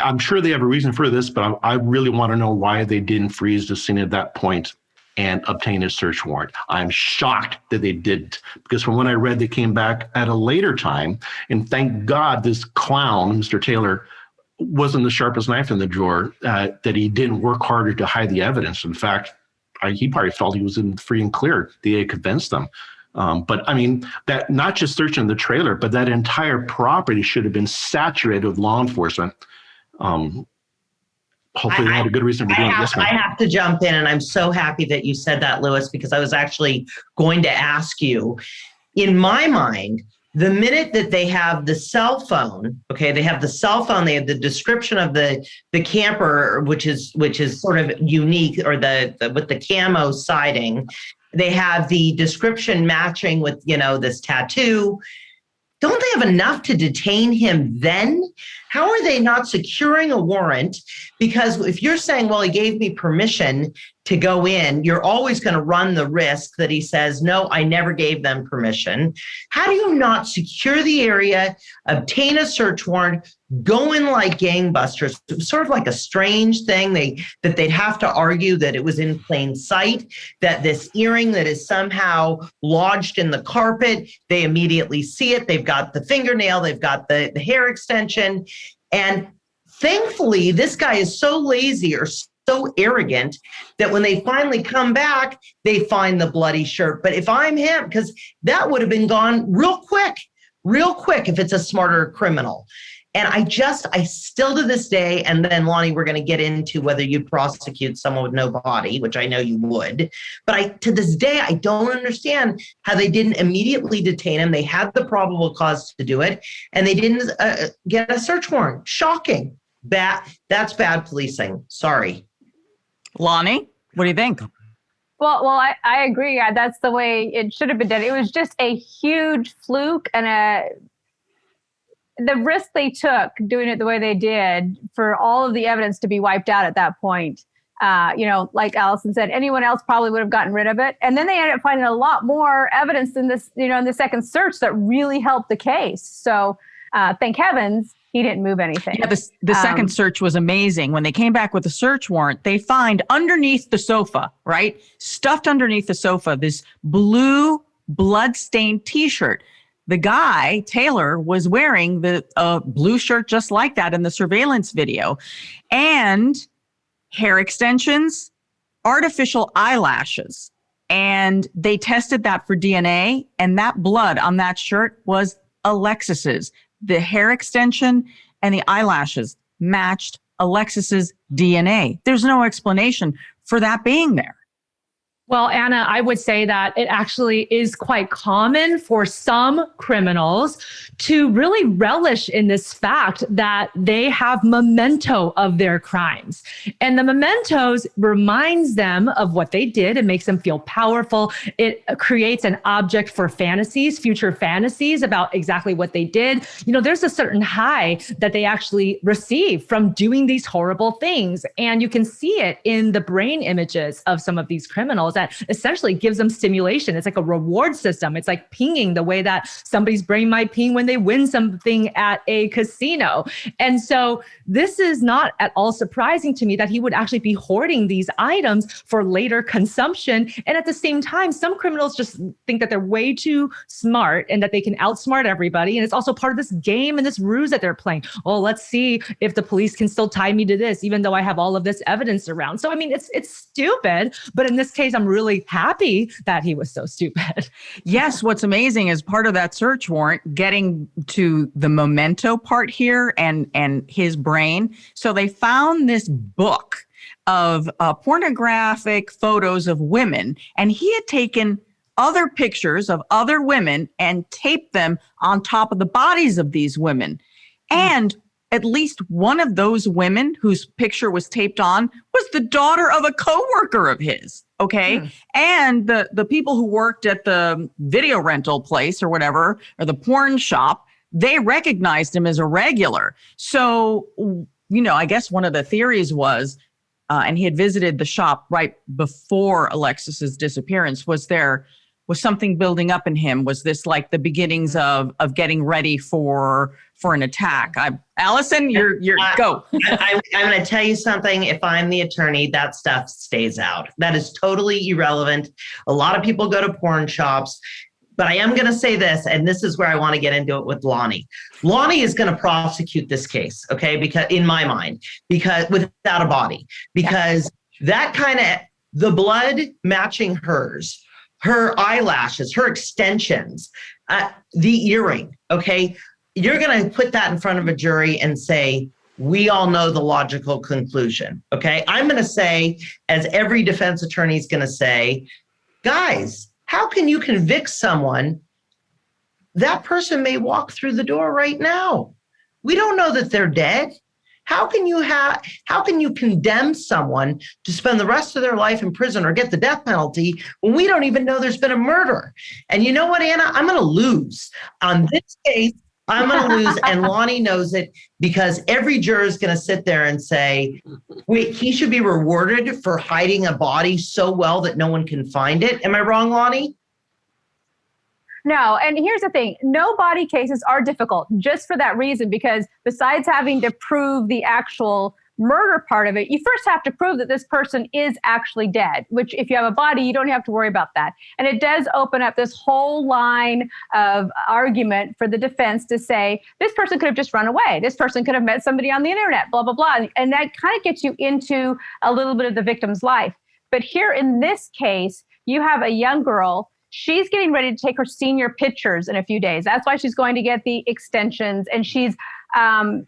I'm sure they have a reason for this, but I really want to know why they didn't freeze the scene at that point and obtain a search warrant. I'm shocked that they didn't, because from what I read, they came back at a later time. And thank God this clown, Mr. Taylor, wasn't the sharpest knife in the drawer, that he didn't work harder to hide the evidence. In fact, he probably felt he was in free and clear. The DA convinced them. But I mean, that not just searching the trailer, but that entire property should have been saturated with law enforcement. Hopefully they had a good reason for doing it. I have to jump in, and I'm so happy that you said that, Louis, because I was actually going to ask you. In my mind, the minute that they have the cell phone, okay, they have the cell phone, they have the description of the camper, which is sort of unique, or the with the camo siding. They have the description matching with, this tattoo. Don't they have enough to detain him then? How are they not securing a warrant? Because if you're saying, well, he gave me permission to go in, you're always going to run the risk that he says, no, I never gave them permission. How do you not secure the area, obtain a search warrant, go in like gangbusters? It was sort of like a strange thing that they'd have to argue that it was in plain sight, that this earring that is somehow lodged in the carpet, they immediately see it. They've got the fingernail, they've got the hair extension. And thankfully, this guy is so lazy or so arrogant that when they finally come back, they find the bloody shirt. But if I'm him, because that would have been gone real quick if it's a smarter criminal. And I still to this day, and then Loni, we're going to get into whether you'd prosecute someone with no body, which I know you would. But to this day, I don't understand how they didn't immediately detain him. They had the probable cause to do it, and they didn't get a search warrant. Shocking. That's bad policing. Sorry. Loni, what do you think? Well, I agree. That's the way it should have been done. It was just a huge fluke, and the risk they took doing it the way they did for all of the evidence to be wiped out at that point. Like Alison said, anyone else probably would have gotten rid of it. And then they ended up finding a lot more evidence in this, in the second search that really helped the case. So thank heavens he didn't move anything. Yeah, the second search was amazing. When they came back with a search warrant, they find underneath the sofa, right? Stuffed underneath the sofa, this blue bloodstained t-shirt. The guy, Taylor, was wearing the blue shirt just like that in the surveillance video. And hair extensions, artificial eyelashes. And they tested that for DNA, and that blood on that shirt was Alexis's. The hair extension and the eyelashes matched Alexis's DNA. There's no explanation for that being there. Well, Anna, I would say that it actually is quite common for some criminals to really relish in this fact that they have memento of their crimes. And the mementos reminds them of what they did. It makes them feel powerful. It creates an object for fantasies, future fantasies about exactly what they did. There's a certain high that they actually receive from doing these horrible things. And you can see it in the brain images of some of these criminals that essentially gives them stimulation. It's like a reward system. It's like pinging the way that somebody's brain might ping when they win something at a casino. And so this is not at all surprising to me that he would actually be hoarding these items for later consumption. And at the same time, some criminals just think that they're way too smart and that they can outsmart everybody. And it's also part of this game and this ruse that they're playing. Oh, let's see if the police can still tie me to this, even though I have all of this evidence around. So, I mean, it's stupid. But in this case, I'm really happy that he was so stupid. Yes, what's amazing is part of that search warrant getting to the memento part here and his brain. So they found this book of pornographic photos of women, and he had taken other pictures of other women and taped them on top of the bodies of these women. And at least one of those women whose picture was taped on was the daughter of a coworker of his. Okay. And the people who worked at the video rental place or whatever, or the porn shop, they recognized him as a regular. So, I guess one of the theories was, and he had visited the shop right before Alexis's disappearance, was there Was something building up in him? Was this like the beginnings of getting ready for an attack? Alison, you're go. I'm going to tell you something. If I'm the attorney, that stuff stays out. That is totally irrelevant. A lot of people go to porn shops. But I am going to say this, and this is where I want to get into it with Loni. Loni is going to prosecute this case, okay? Because in my mind, because without a body, because that kind of the blood matching hers, her eyelashes, her extensions, the earring, okay? You're going to put that in front of a jury and say, we all know the logical conclusion, okay? I'm going to say, as every defense attorney is going to say, guys, how can you convict someone? That person may walk through the door right now. We don't know that they're dead. How can you condemn someone to spend the rest of their life in prison or get the death penalty when we don't even know there's been a murder? And you know what, Anna? I'm going to lose on this case. I'm going to lose, and Loni knows it, because every juror is going to sit there and say, wait, he should be rewarded for hiding a body so well that no one can find it. Am I wrong, Loni? No, and here's the thing. No body cases are difficult just for that reason, because besides having to prove the actual murder part of it, you first have to prove that this person is actually dead, which if you have a body, you don't have to worry about that. And it does open up this whole line of argument for the defense to say, this person could have just run away. This person could have met somebody on the internet, blah, blah, blah. And that kind of gets you into a little bit of the victim's life. But here in this case, you have a young girl. She's getting ready to take her senior pictures in a few days. That's why she's going to get the extensions. And she's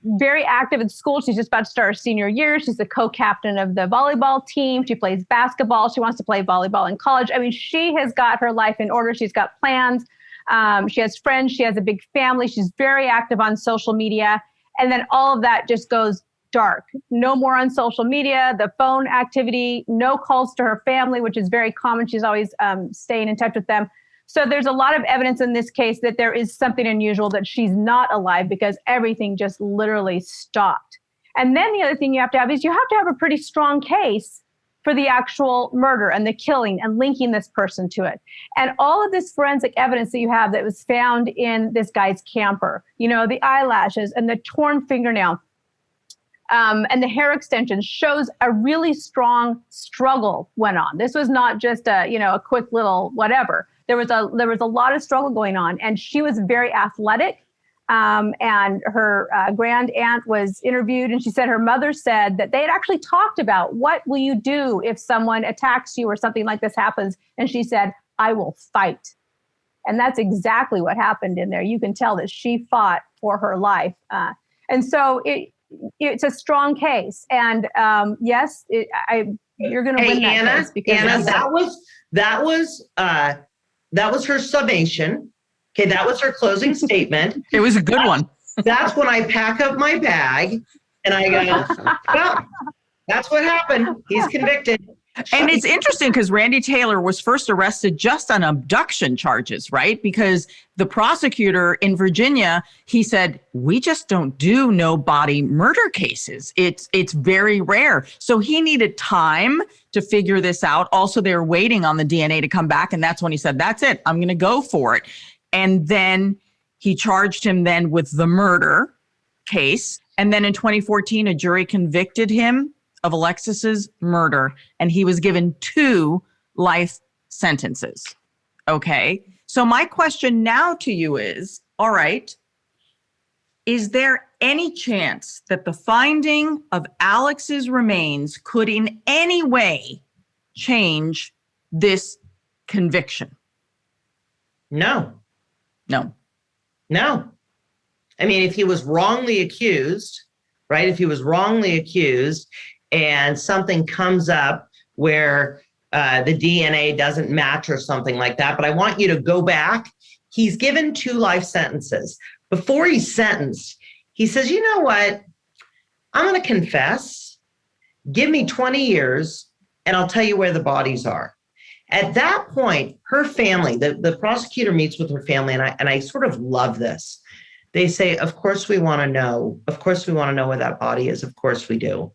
very active in school. She's just about to start her senior year. She's the co-captain of the volleyball team. She plays basketball. She wants to play volleyball in college. I mean, she has got her life in order. She's got plans. She has friends. She has a big family. She's very active on social media. And then all of that just goes dark. No more on social media, the phone activity, no calls to her family, which is very common. She's always staying in touch with them. So there's a lot of evidence in this case that there is something unusual, that she's not alive, because everything just literally stopped. And then the other thing you have to have is you have to have a pretty strong case for the actual murder and the killing and linking this person to it. And all of this forensic evidence that you have that was found in this guy's camper, you know, the eyelashes and the torn fingernail, and the hair extensions, shows a really strong struggle went on. This was not just a quick little whatever. There was a lot of struggle going on, and she was very athletic. And her grand aunt was interviewed, and she said her mother said that they had actually talked about, what will you do if someone attacks you or something like this happens? And she said, I will fight. And that's exactly what happened in there. You can tell that she fought for her life. And so it's a strong case. And yes, you're going to win that Anna, case, because Anna, that was her summation. Okay, that was her closing statement. It was a good one. That's when I pack up my bag and I go, well, that's what happened. He's convicted. And it's interesting because Randy Taylor was first arrested just on abduction charges, right? Because the prosecutor in Virginia, he said, we just don't do no body murder cases. It's very rare. So he needed time to figure this out. Also, they were waiting on the DNA to come back. And that's when he said, that's it. I'm going to go for it. And then he charged him then with the murder case. And then in 2014, a jury convicted him of Alexis's murder, and he was given 2 life sentences. Okay. So my question now to you is, all right, is there any chance that the finding of Alex's remains could in any way change this conviction? No. No. I mean, if he was wrongly accused, right? If he was wrongly accused and something comes up where the DNA doesn't match or something like that, but I want you to go back. He's given 2 life sentences. Before he's sentenced, he says, you know what? I'm going to confess. Give me 20 years and I'll tell you where the bodies are. At that point, her family, the prosecutor meets with her family, and I sort of love this. They say, of course we want to know. Of course we want to know where that body is. Of course we do.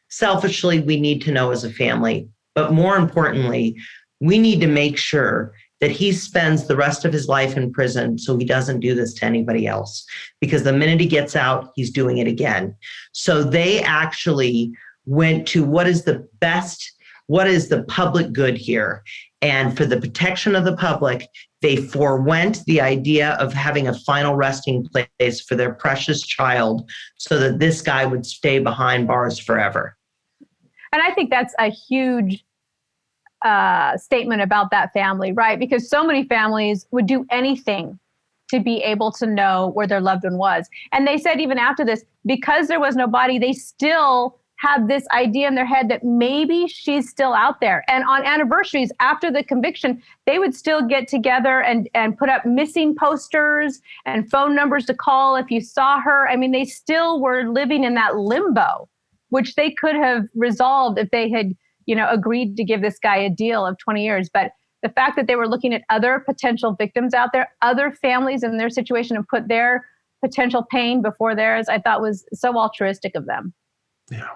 Selfishly, we need to know as a family. But more importantly, we need to make sure that he spends the rest of his life in prison so he doesn't do this to anybody else. Because the minute he gets out, he's doing it again. So they actually went to what is the public good here? And for the protection of the public, they forewent the idea of having a final resting place for their precious child so that this guy would stay behind bars forever. And I think that's a huge statement about that family, right? Because so many families would do anything to be able to know where their loved one was. And they said even after this, because there was no body, they still have this idea in their head that maybe she's still out there. And on anniversaries after the conviction, they would still get together and put up missing posters and phone numbers to call if you saw her. I mean, they still were living in that limbo, which they could have resolved if they had, agreed to give this guy a deal of 20 years. But the fact that they were looking at other potential victims out there, other families in their situation, and put their potential pain before theirs, I thought was so altruistic of them. Yeah.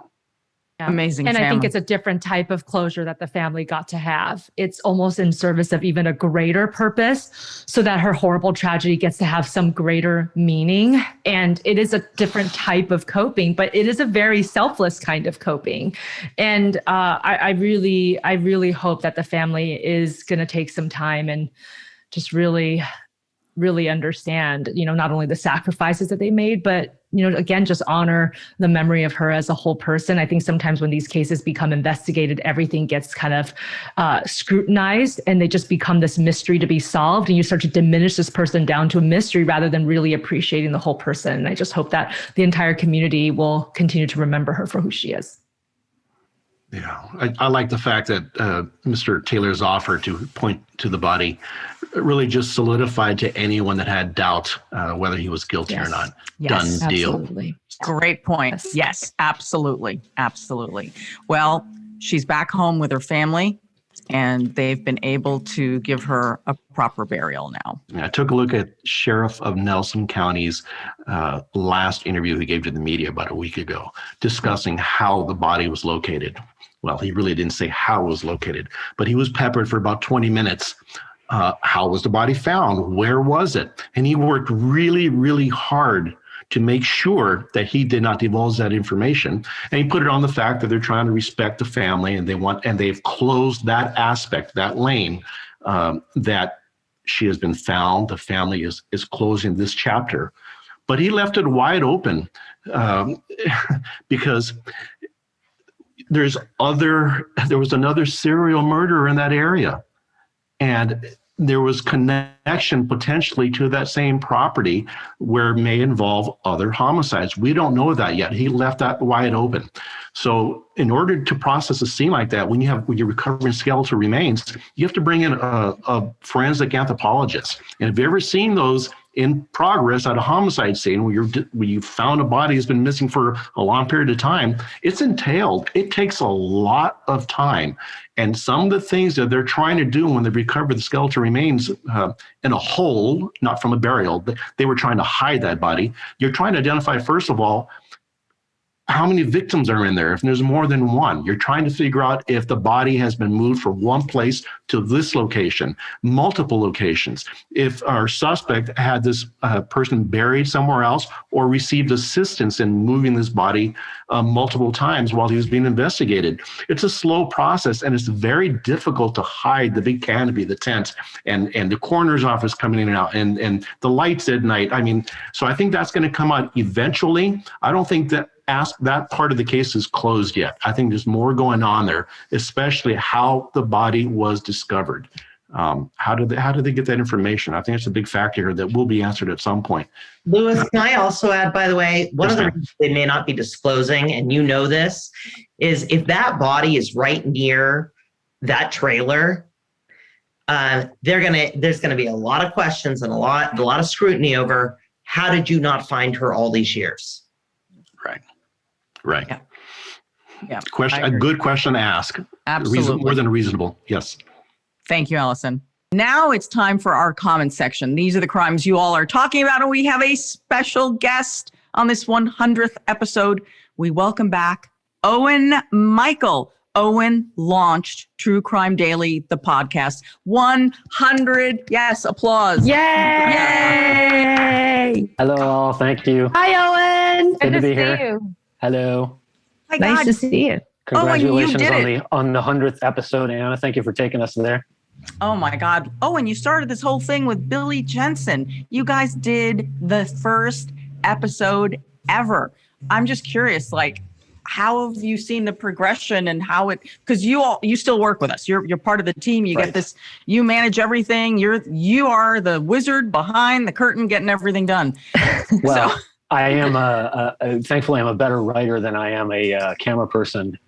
Amazing. And family. I think it's a different type of closure that the family got to have. It's almost in service of even a greater purpose, so that her horrible tragedy gets to have some greater meaning. And it is a different type of coping, but it is a very selfless kind of coping. And I really hope that the family is going to take some time and just really understand, not only the sacrifices that they made, but, again, just honor the memory of her as a whole person. I think sometimes when these cases become investigated, everything gets kind of scrutinized, and they just become this mystery to be solved. And you start to diminish this person down to a mystery rather than really appreciating the whole person. And I just hope that the entire community will continue to remember her for who she is. Yeah, I like the fact that Mr. Taylor's offer to point to the body really just solidified to anyone that had doubt whether he was guilty or not. Yes, Done deal. absolutely. Great point. Yes, absolutely. Absolutely. Well, she's back home with her family, and they've been able to give her a proper burial now. I took a look at Sheriff of Nelson County's last interview he gave to the media about a week ago, discussing how the body was located. Well, he really didn't say how it was located, but he was peppered for about 20 minutes. How was the body found? Where was it? And he worked really, really hard to make sure that he did not divulge that information. And he put it on the fact that they're trying to respect the family, and they've closed that aspect, that lane, that she has been found. The family is closing this chapter. But he left it wide open because there was another serial murderer in that area. And there was connection potentially to that same property where it may involve other homicides. We don't know that yet. He left that wide open. So in order to process a scene like that, when you're recovering skeletal remains, you have to bring in a forensic anthropologist. And if you've ever seen those in progress at a homicide scene where you found a body has been missing for a long period of time, it's entailed. It takes a lot of time. And some of the things that they're trying to do when they recover the skeletal remains in a hole, not from a burial, but they were trying to hide that body. You're trying to identify, first of all, how many victims are in there. If there's more than one, you're trying to figure out if the body has been moved from one place to this location, multiple locations. If our suspect had this person buried somewhere else or received assistance in moving this body multiple times while he was being investigated. It's a slow process, and it's very difficult to hide the big canopy, the tent, and the coroner's office coming in and out, and the lights at night. I mean, so I think that's going to come out eventually. I don't think that that part of the case is closed yet. I think there's more going on there, especially how the body was discovered. How did they get that information? I think it's a big factor here that will be answered at some point. Louis, can I also add, by the way, one of the reasons they may not be disclosing, and you know this, is if that body is right near that trailer, there's gonna be a lot of questions and a lot of scrutiny over how did you not find her all these years? Right. Yeah. A good question to ask. Absolutely. More than reasonable. Yes. Thank you, Alison. Now it's time for our comment section. These are the crimes you all are talking about, and we have a special guest on this 100th episode. We welcome back Owen Michael. Owen launched True Crime Daily, the podcast. 100, yes, applause. Yay! Hello, all. Thank you. Hi, Owen. Good to be see here. you. Hello. My Nice God. to see you. Congratulations Owen, you did on the 100th episode, Anna. Thank you for taking us there. Oh my God. Owen, you started this whole thing with Billy Jensen. You guys did the first episode ever. I'm just curious, like, how have you seen the progression and how it, because you still work with us. You're part of the team. You Right. get this, you manage everything. You are the wizard behind the curtain getting everything done. Well, So- I am thankfully I'm a better writer than I am a camera person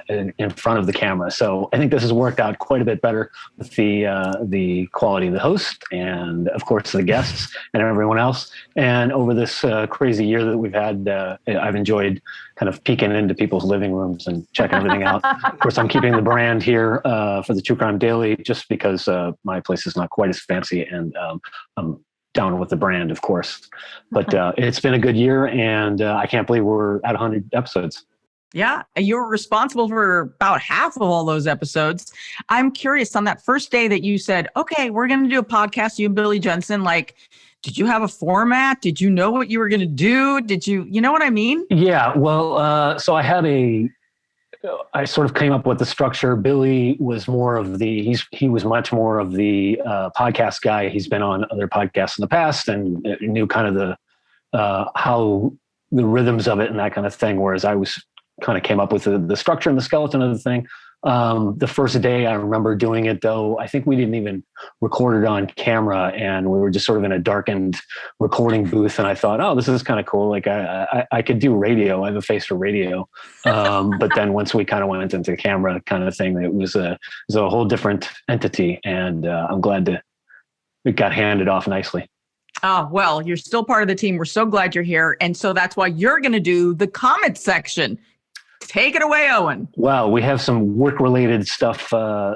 in front of the camera. So I think this has worked out quite a bit better with the quality of the host and of course the guests and everyone else. And over this crazy year that we've had, I've enjoyed kind of peeking into people's living rooms and checking everything out. Of course, I'm keeping the brand here for the True Crime Daily just because my place is not quite as fancy and I'm down with the brand, of course. But it's been a good year, and I can't believe we're at 100 episodes. Yeah, you were responsible for about half of all those episodes. I'm curious, on that first day that you said, okay, we're going to do a podcast, you and Billy Jensen, like, did you have a format? Did you know what you were going to do? You know what I mean? Yeah, well, so I sort of came up with the structure. Billy was more of he was much more of the podcast guy. He's been on other podcasts in the past and knew kind of the how the rhythms of it and that kind of thing. Whereas I was kind of came up with the structure and the skeleton of the thing. The first day I remember doing it though, I think we didn't even record it on camera and we were just sort of in a darkened recording booth. And I thought, oh, this is kind of cool. Like I could do radio. I have a face for radio. But then once we kind of went into the camera kind of thing, it was a whole different entity. And I'm glad it got handed off nicely. Oh, well, you're still part of the team. We're so glad you're here. And so that's why you're going to do the comment section. Take it away, Owen. Well, we have some work-related stuff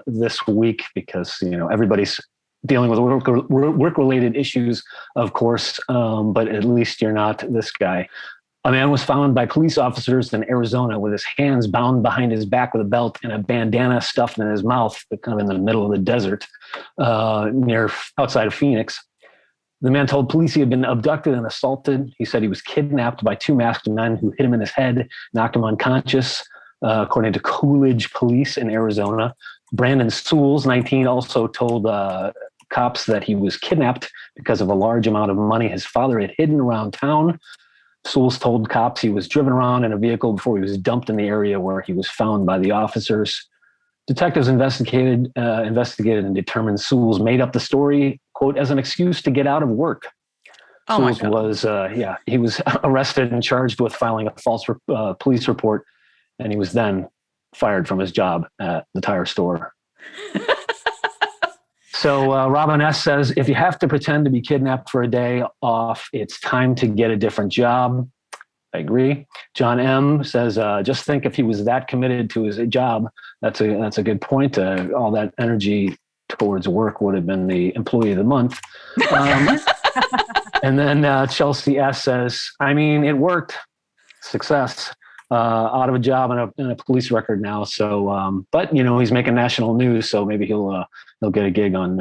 this week because everybody's dealing with work-related issues, of course. But at least you're not this guy. A man was found by police officers in Arizona with his hands bound behind his back with a belt and a bandana stuffed in his mouth, kind of in the middle of the desert, outside of Phoenix. The man told police he had been abducted and assaulted. He said he was kidnapped by two masked men who hit him in his head, knocked him unconscious, according to Coolidge Police in Arizona. Brandon Sewells, 19, also told cops that he was kidnapped because of a large amount of money his father had hidden around town. Sewells told cops he was driven around in a vehicle before he was dumped in the area where he was found by the officers. Detectives investigated and determined Sewells made up the story, quote, as an excuse to get out of work. Oh my Sewells God. he was arrested and charged with filing a false police report, and he was then fired from his job at the tire store. So Robin S. says, if you have to pretend to be kidnapped for a day off, it's time to get a different job. I agree. John M. says, just think if he was that committed to his job, that's a good point. All that energy towards work would have been the employee of the month. And then Chelsea S. says, I mean, it worked. Success. Out of a job and a police record now. So, but he's making national news, so maybe he'll get a gig on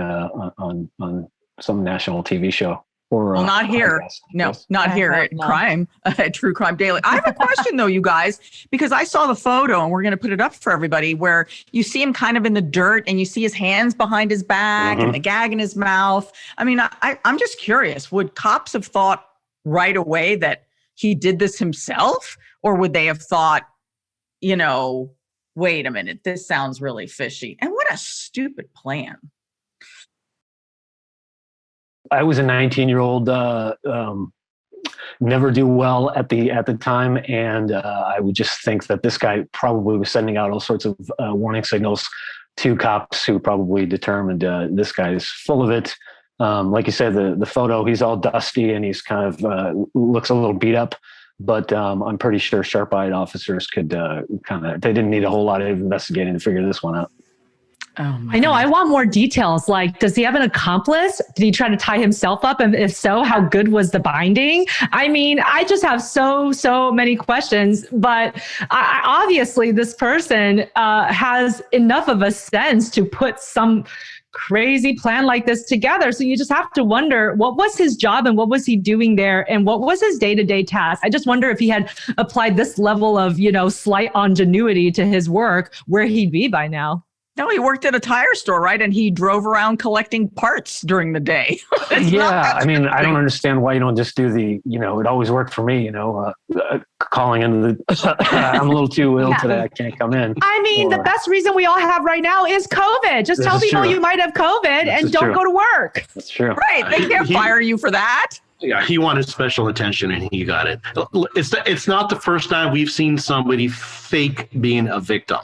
some national TV show. Or, well, not here. podcast. No, Yes. not here at True Crime Daily. I have a question though, you guys, because I saw the photo and we're going to put it up for everybody where you see him kind of in the dirt and you see his hands behind his back and the gag in his mouth. I mean, I'm just curious, would cops have thought right away that he did this himself? Or would they have thought, wait a minute, this sounds really fishy. And what a stupid plan. I was a 19-year-old, never do well at the time, and I would just think that this guy probably was sending out all sorts of warning signals to cops who probably determined this guy is full of it. Like you said, the photo, he's all dusty and he's kind of looks a little beat up, but I'm pretty sure sharp-eyed officers could they didn't need a whole lot of investigating to figure this one out. I know. I want more details. Like, does he have an accomplice? Did he try to tie himself up? And if so, how good was the binding? I mean, I just have so many questions. But obviously, this person has enough of a sense to put some crazy plan like this together. So you just have to wonder, what was his job and what was he doing there? And what was his day-to-day task? I just wonder if he had applied this level of, slight ingenuity to his work, where he'd be by now. No, he worked at a tire store, right? And he drove around collecting parts during the day. Yeah, I mean, I don't understand why you don't just do it always worked for me, calling in I'm a little too ill today, I can't come in. I mean, the best reason we all have right now is COVID. Just tell people you might have COVID and don't go to work. That's true. Right, they can't fire you for that. Yeah, he wanted special attention and he got it. It's not the first time we've seen somebody fake being a victim.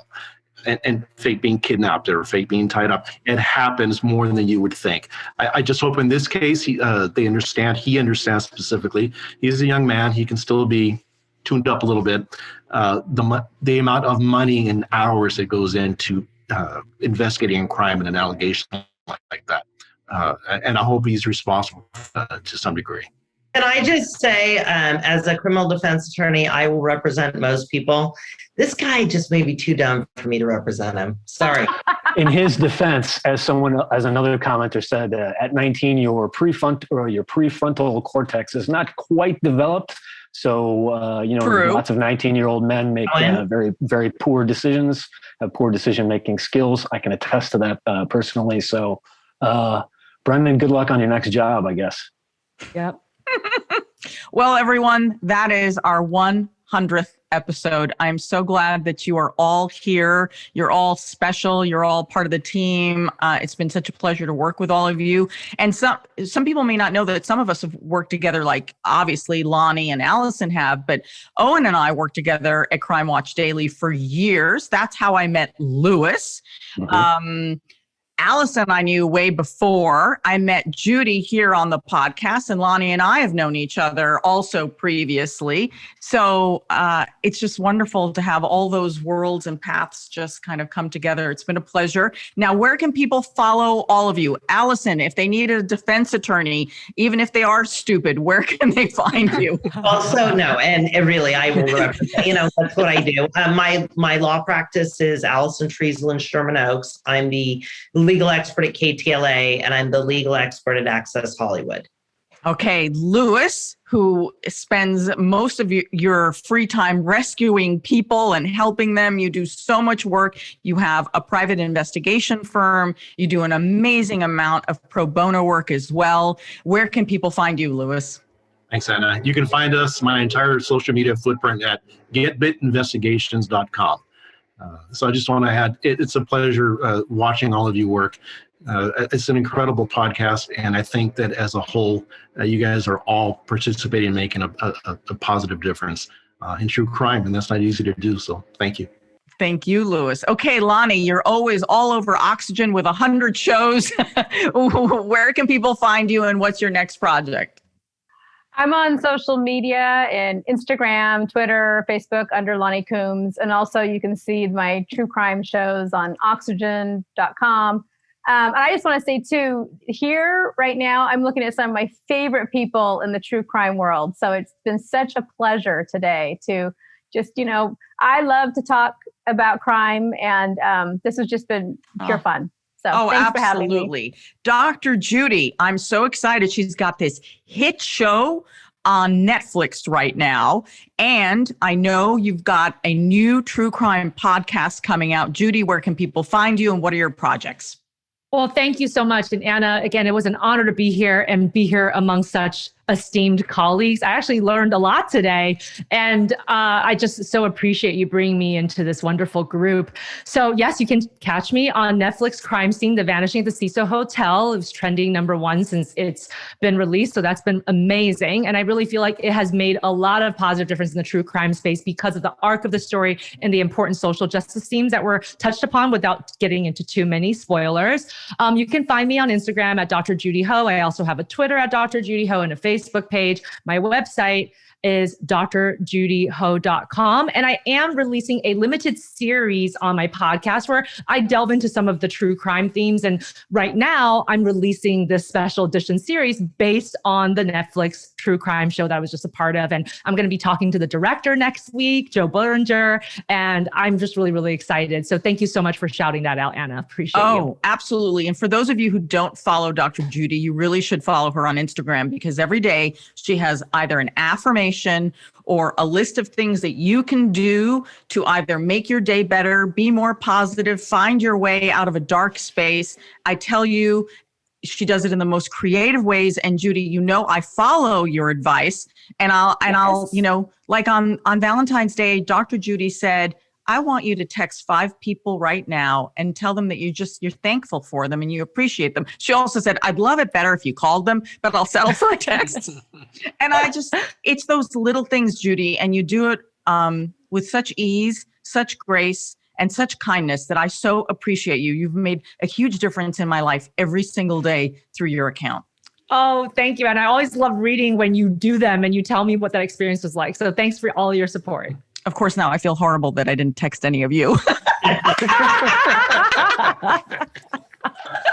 And fake being kidnapped or fake being tied up. It happens more than you would think. I just hope in this case, he understands specifically. He's a young man. He can still be tuned up a little bit. The amount of money and hours that goes into investigating a crime and an allegation like that. And I hope he's responsible to some degree. Can I just say, as a criminal defense attorney, I will represent most people. This guy just may be too dumb for me to represent him. Sorry. In his defense, as another commenter said, at 19, your prefrontal cortex is not quite developed. So, lots of 19-year-old men make very, very poor decisions, have poor decision-making skills. I can attest to that personally. So, Brendan, good luck on your next job, I guess. Yep. Well, everyone, that is our 100th episode. I'm so glad that you are all here. You're all special. You're all part of the team. It's been such a pleasure to work with all of you. And some people may not know that some of us have worked together, like obviously Loni and Alison have, but Owen and I worked together at Crime Watch Daily for years. That's how I met Lewis. Mm-hmm. Alison, I knew way before. I met Judy here on the podcast, and Loni and I have known each other also previously. So it's just wonderful to have all those worlds and paths just kind of come together. It's been a pleasure. Now, where can people follow all of you? Alison, if they need a defense attorney, even if they are stupid, where can they find you? Also, no, and really, I will represent, that's what I do. My law practice is Alison Triessl in Sherman Oaks. I'm the legal expert at KTLA, and I'm the legal expert at Access Hollywood. Okay, Lewis, who spends most of your free time rescuing people and helping them. You do so much work. You have a private investigation firm. You do an amazing amount of pro bono work as well. Where can people find you, Lewis? Thanks, Anna. You can find us, my entire social media footprint, at getbitinvestigations.com. So I just want to add, it's a pleasure watching all of you work. It's an incredible podcast, and I think that as a whole, you guys are all participating in making a positive difference in true crime, and that's not easy to do, so thank you. Thank you, Lewis. Okay, Loni, you're always all over Oxygen with 100 shows. Where can people find you, and what's your next project? I'm on social media and Instagram, Twitter, Facebook under Loni Coombs. And also you can see my true crime shows on oxygen.com. And I just want to say too, here right now, I'm looking at some of my favorite people in the true crime world. So it's been such a pleasure today to just, I love to talk about crime, and this has just been pure fun. So thanks for having me. Absolutely. Dr. Judy, I'm so excited. She's got this hit show on Netflix right now. And I know you've got a new true crime podcast coming out. Judy, where can people find you, and what are your projects? Well, thank you so much. And Anna, again, it was an honor to be here and be here among such esteemed colleagues. I actually learned a lot today, and I just so appreciate you bringing me into this wonderful group. So yes, you can catch me on Netflix crime scene, The Vanishing at the Cecil Hotel. It was trending #1 since it's been released. So that's been amazing. And I really feel like it has made a lot of positive difference in the true crime space because of the arc of the story and the important social justice themes that were touched upon without getting into too many spoilers. You can find me on Instagram at Dr. Judy Ho. I also have a Twitter at Dr. Judy Ho and a Facebook page. My website, is drjudyho.com. And I am releasing a limited series on my podcast where I delve into some of the true crime themes. And right now I'm releasing this special edition series based on the Netflix true crime show that I was just a part of. And I'm going to be talking to the director next week, Joe Bollinger, and I'm just really, really excited. So thank you so much for shouting that out, Anna. Appreciate you. Oh, absolutely. And for those of you who don't follow Dr. Judy, you really should follow her on Instagram, because every day she has either an affirmation or a list of things that you can do to either make your day better, be more positive, find your way out of a dark space. I tell you, she does it in the most creative ways. And Judy, you know, I follow your advice, and I'll, you know, like on Valentine's Day, Dr. Judy said, I want you to text 5 people right now and tell them that you're thankful for them and you appreciate them. She also said, I'd love it better if you called them, but I'll settle for a text. And it's those little things, Judy, and you do it with such ease, such grace, and such kindness that I so appreciate you. You've made a huge difference in my life every single day through your account. Oh, thank you. And I always love reading when you do them and you tell me what that experience was like. So thanks for all your support. Of course, now I feel horrible that I didn't text any of you.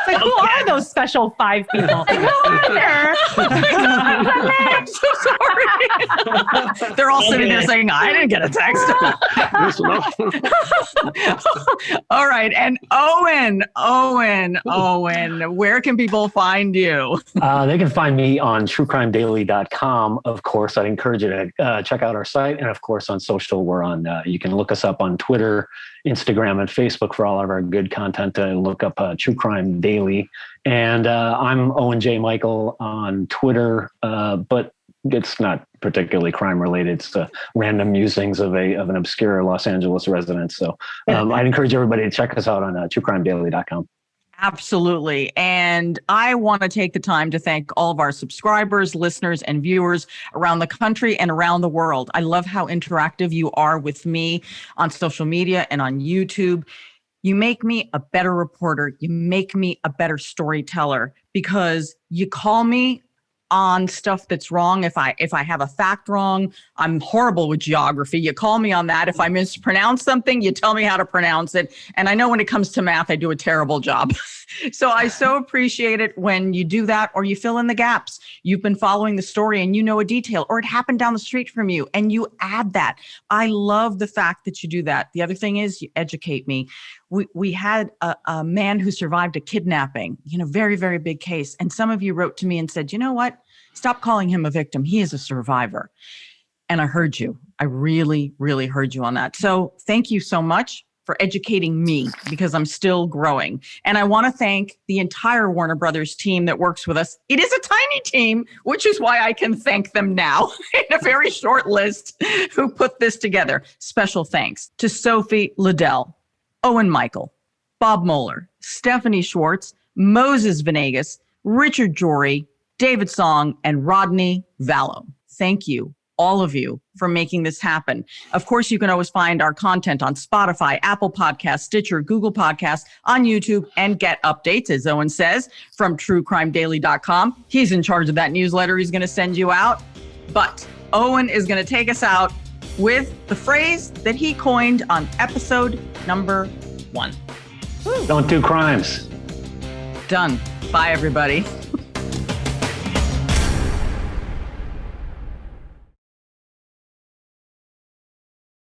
Like, who are those special 5 people? I'm so sorry. They're all sitting there saying, I didn't get a text. All right. And Owen, where can people find you? They can find me on truecrimedaily.com. Of course, I'd encourage you to check out our site. And of course, on social, we're on, you can look us up on Twitter, Instagram, and Facebook for all of our good content. Look up True Crime Daily. And I'm Owen J. Michael on Twitter, but it's not particularly crime related. It's random musings of an obscure Los Angeles resident. So I'd encourage everybody to check us out on truecrimedaily.com. Absolutely. And I want to take the time to thank all of our subscribers, listeners, and viewers around the country and around the world. I love how interactive you are with me on social media and on YouTube. You make me a better reporter. You make me a better storyteller, because you call me on stuff that's wrong. If I have a fact wrong, I'm horrible with geography. You call me on that. If I mispronounce something, you tell me how to pronounce it. And I know when it comes to math, I do a terrible job. So I so appreciate it when you do that, or you fill in the gaps. You've been following the story and you know a detail, or it happened down the street from you and you add that. I love the fact that you do that. The other thing is you educate me. We had a man who survived a kidnapping, very, very big case. And some of you wrote to me and said, you know what? Stop calling him a victim. He is a survivor. And I heard you. I really, really heard you on that. So thank you so much for educating me, because I'm still growing. And I want to thank the entire Warner Brothers team that works with us. It is a tiny team, which is why I can thank them now in a very short list, who put this together. Special thanks to Sophie Liddell, Owen Michael, Bob Moeller, Stephanie Schwartz, Moses Venegas, Richard Jory, David Song, and Rodney Vallow. Thank you, all of you, for making this happen. Of course, you can always find our content on Spotify, Apple Podcasts, Stitcher, Google Podcasts, on YouTube, and get updates, as Owen says, from truecrimedaily.com. He's in charge of that newsletter he's going to send you out. But Owen is going to take us out with the phrase that he coined on episode number 1. Don't do crimes. Done. Bye, everybody.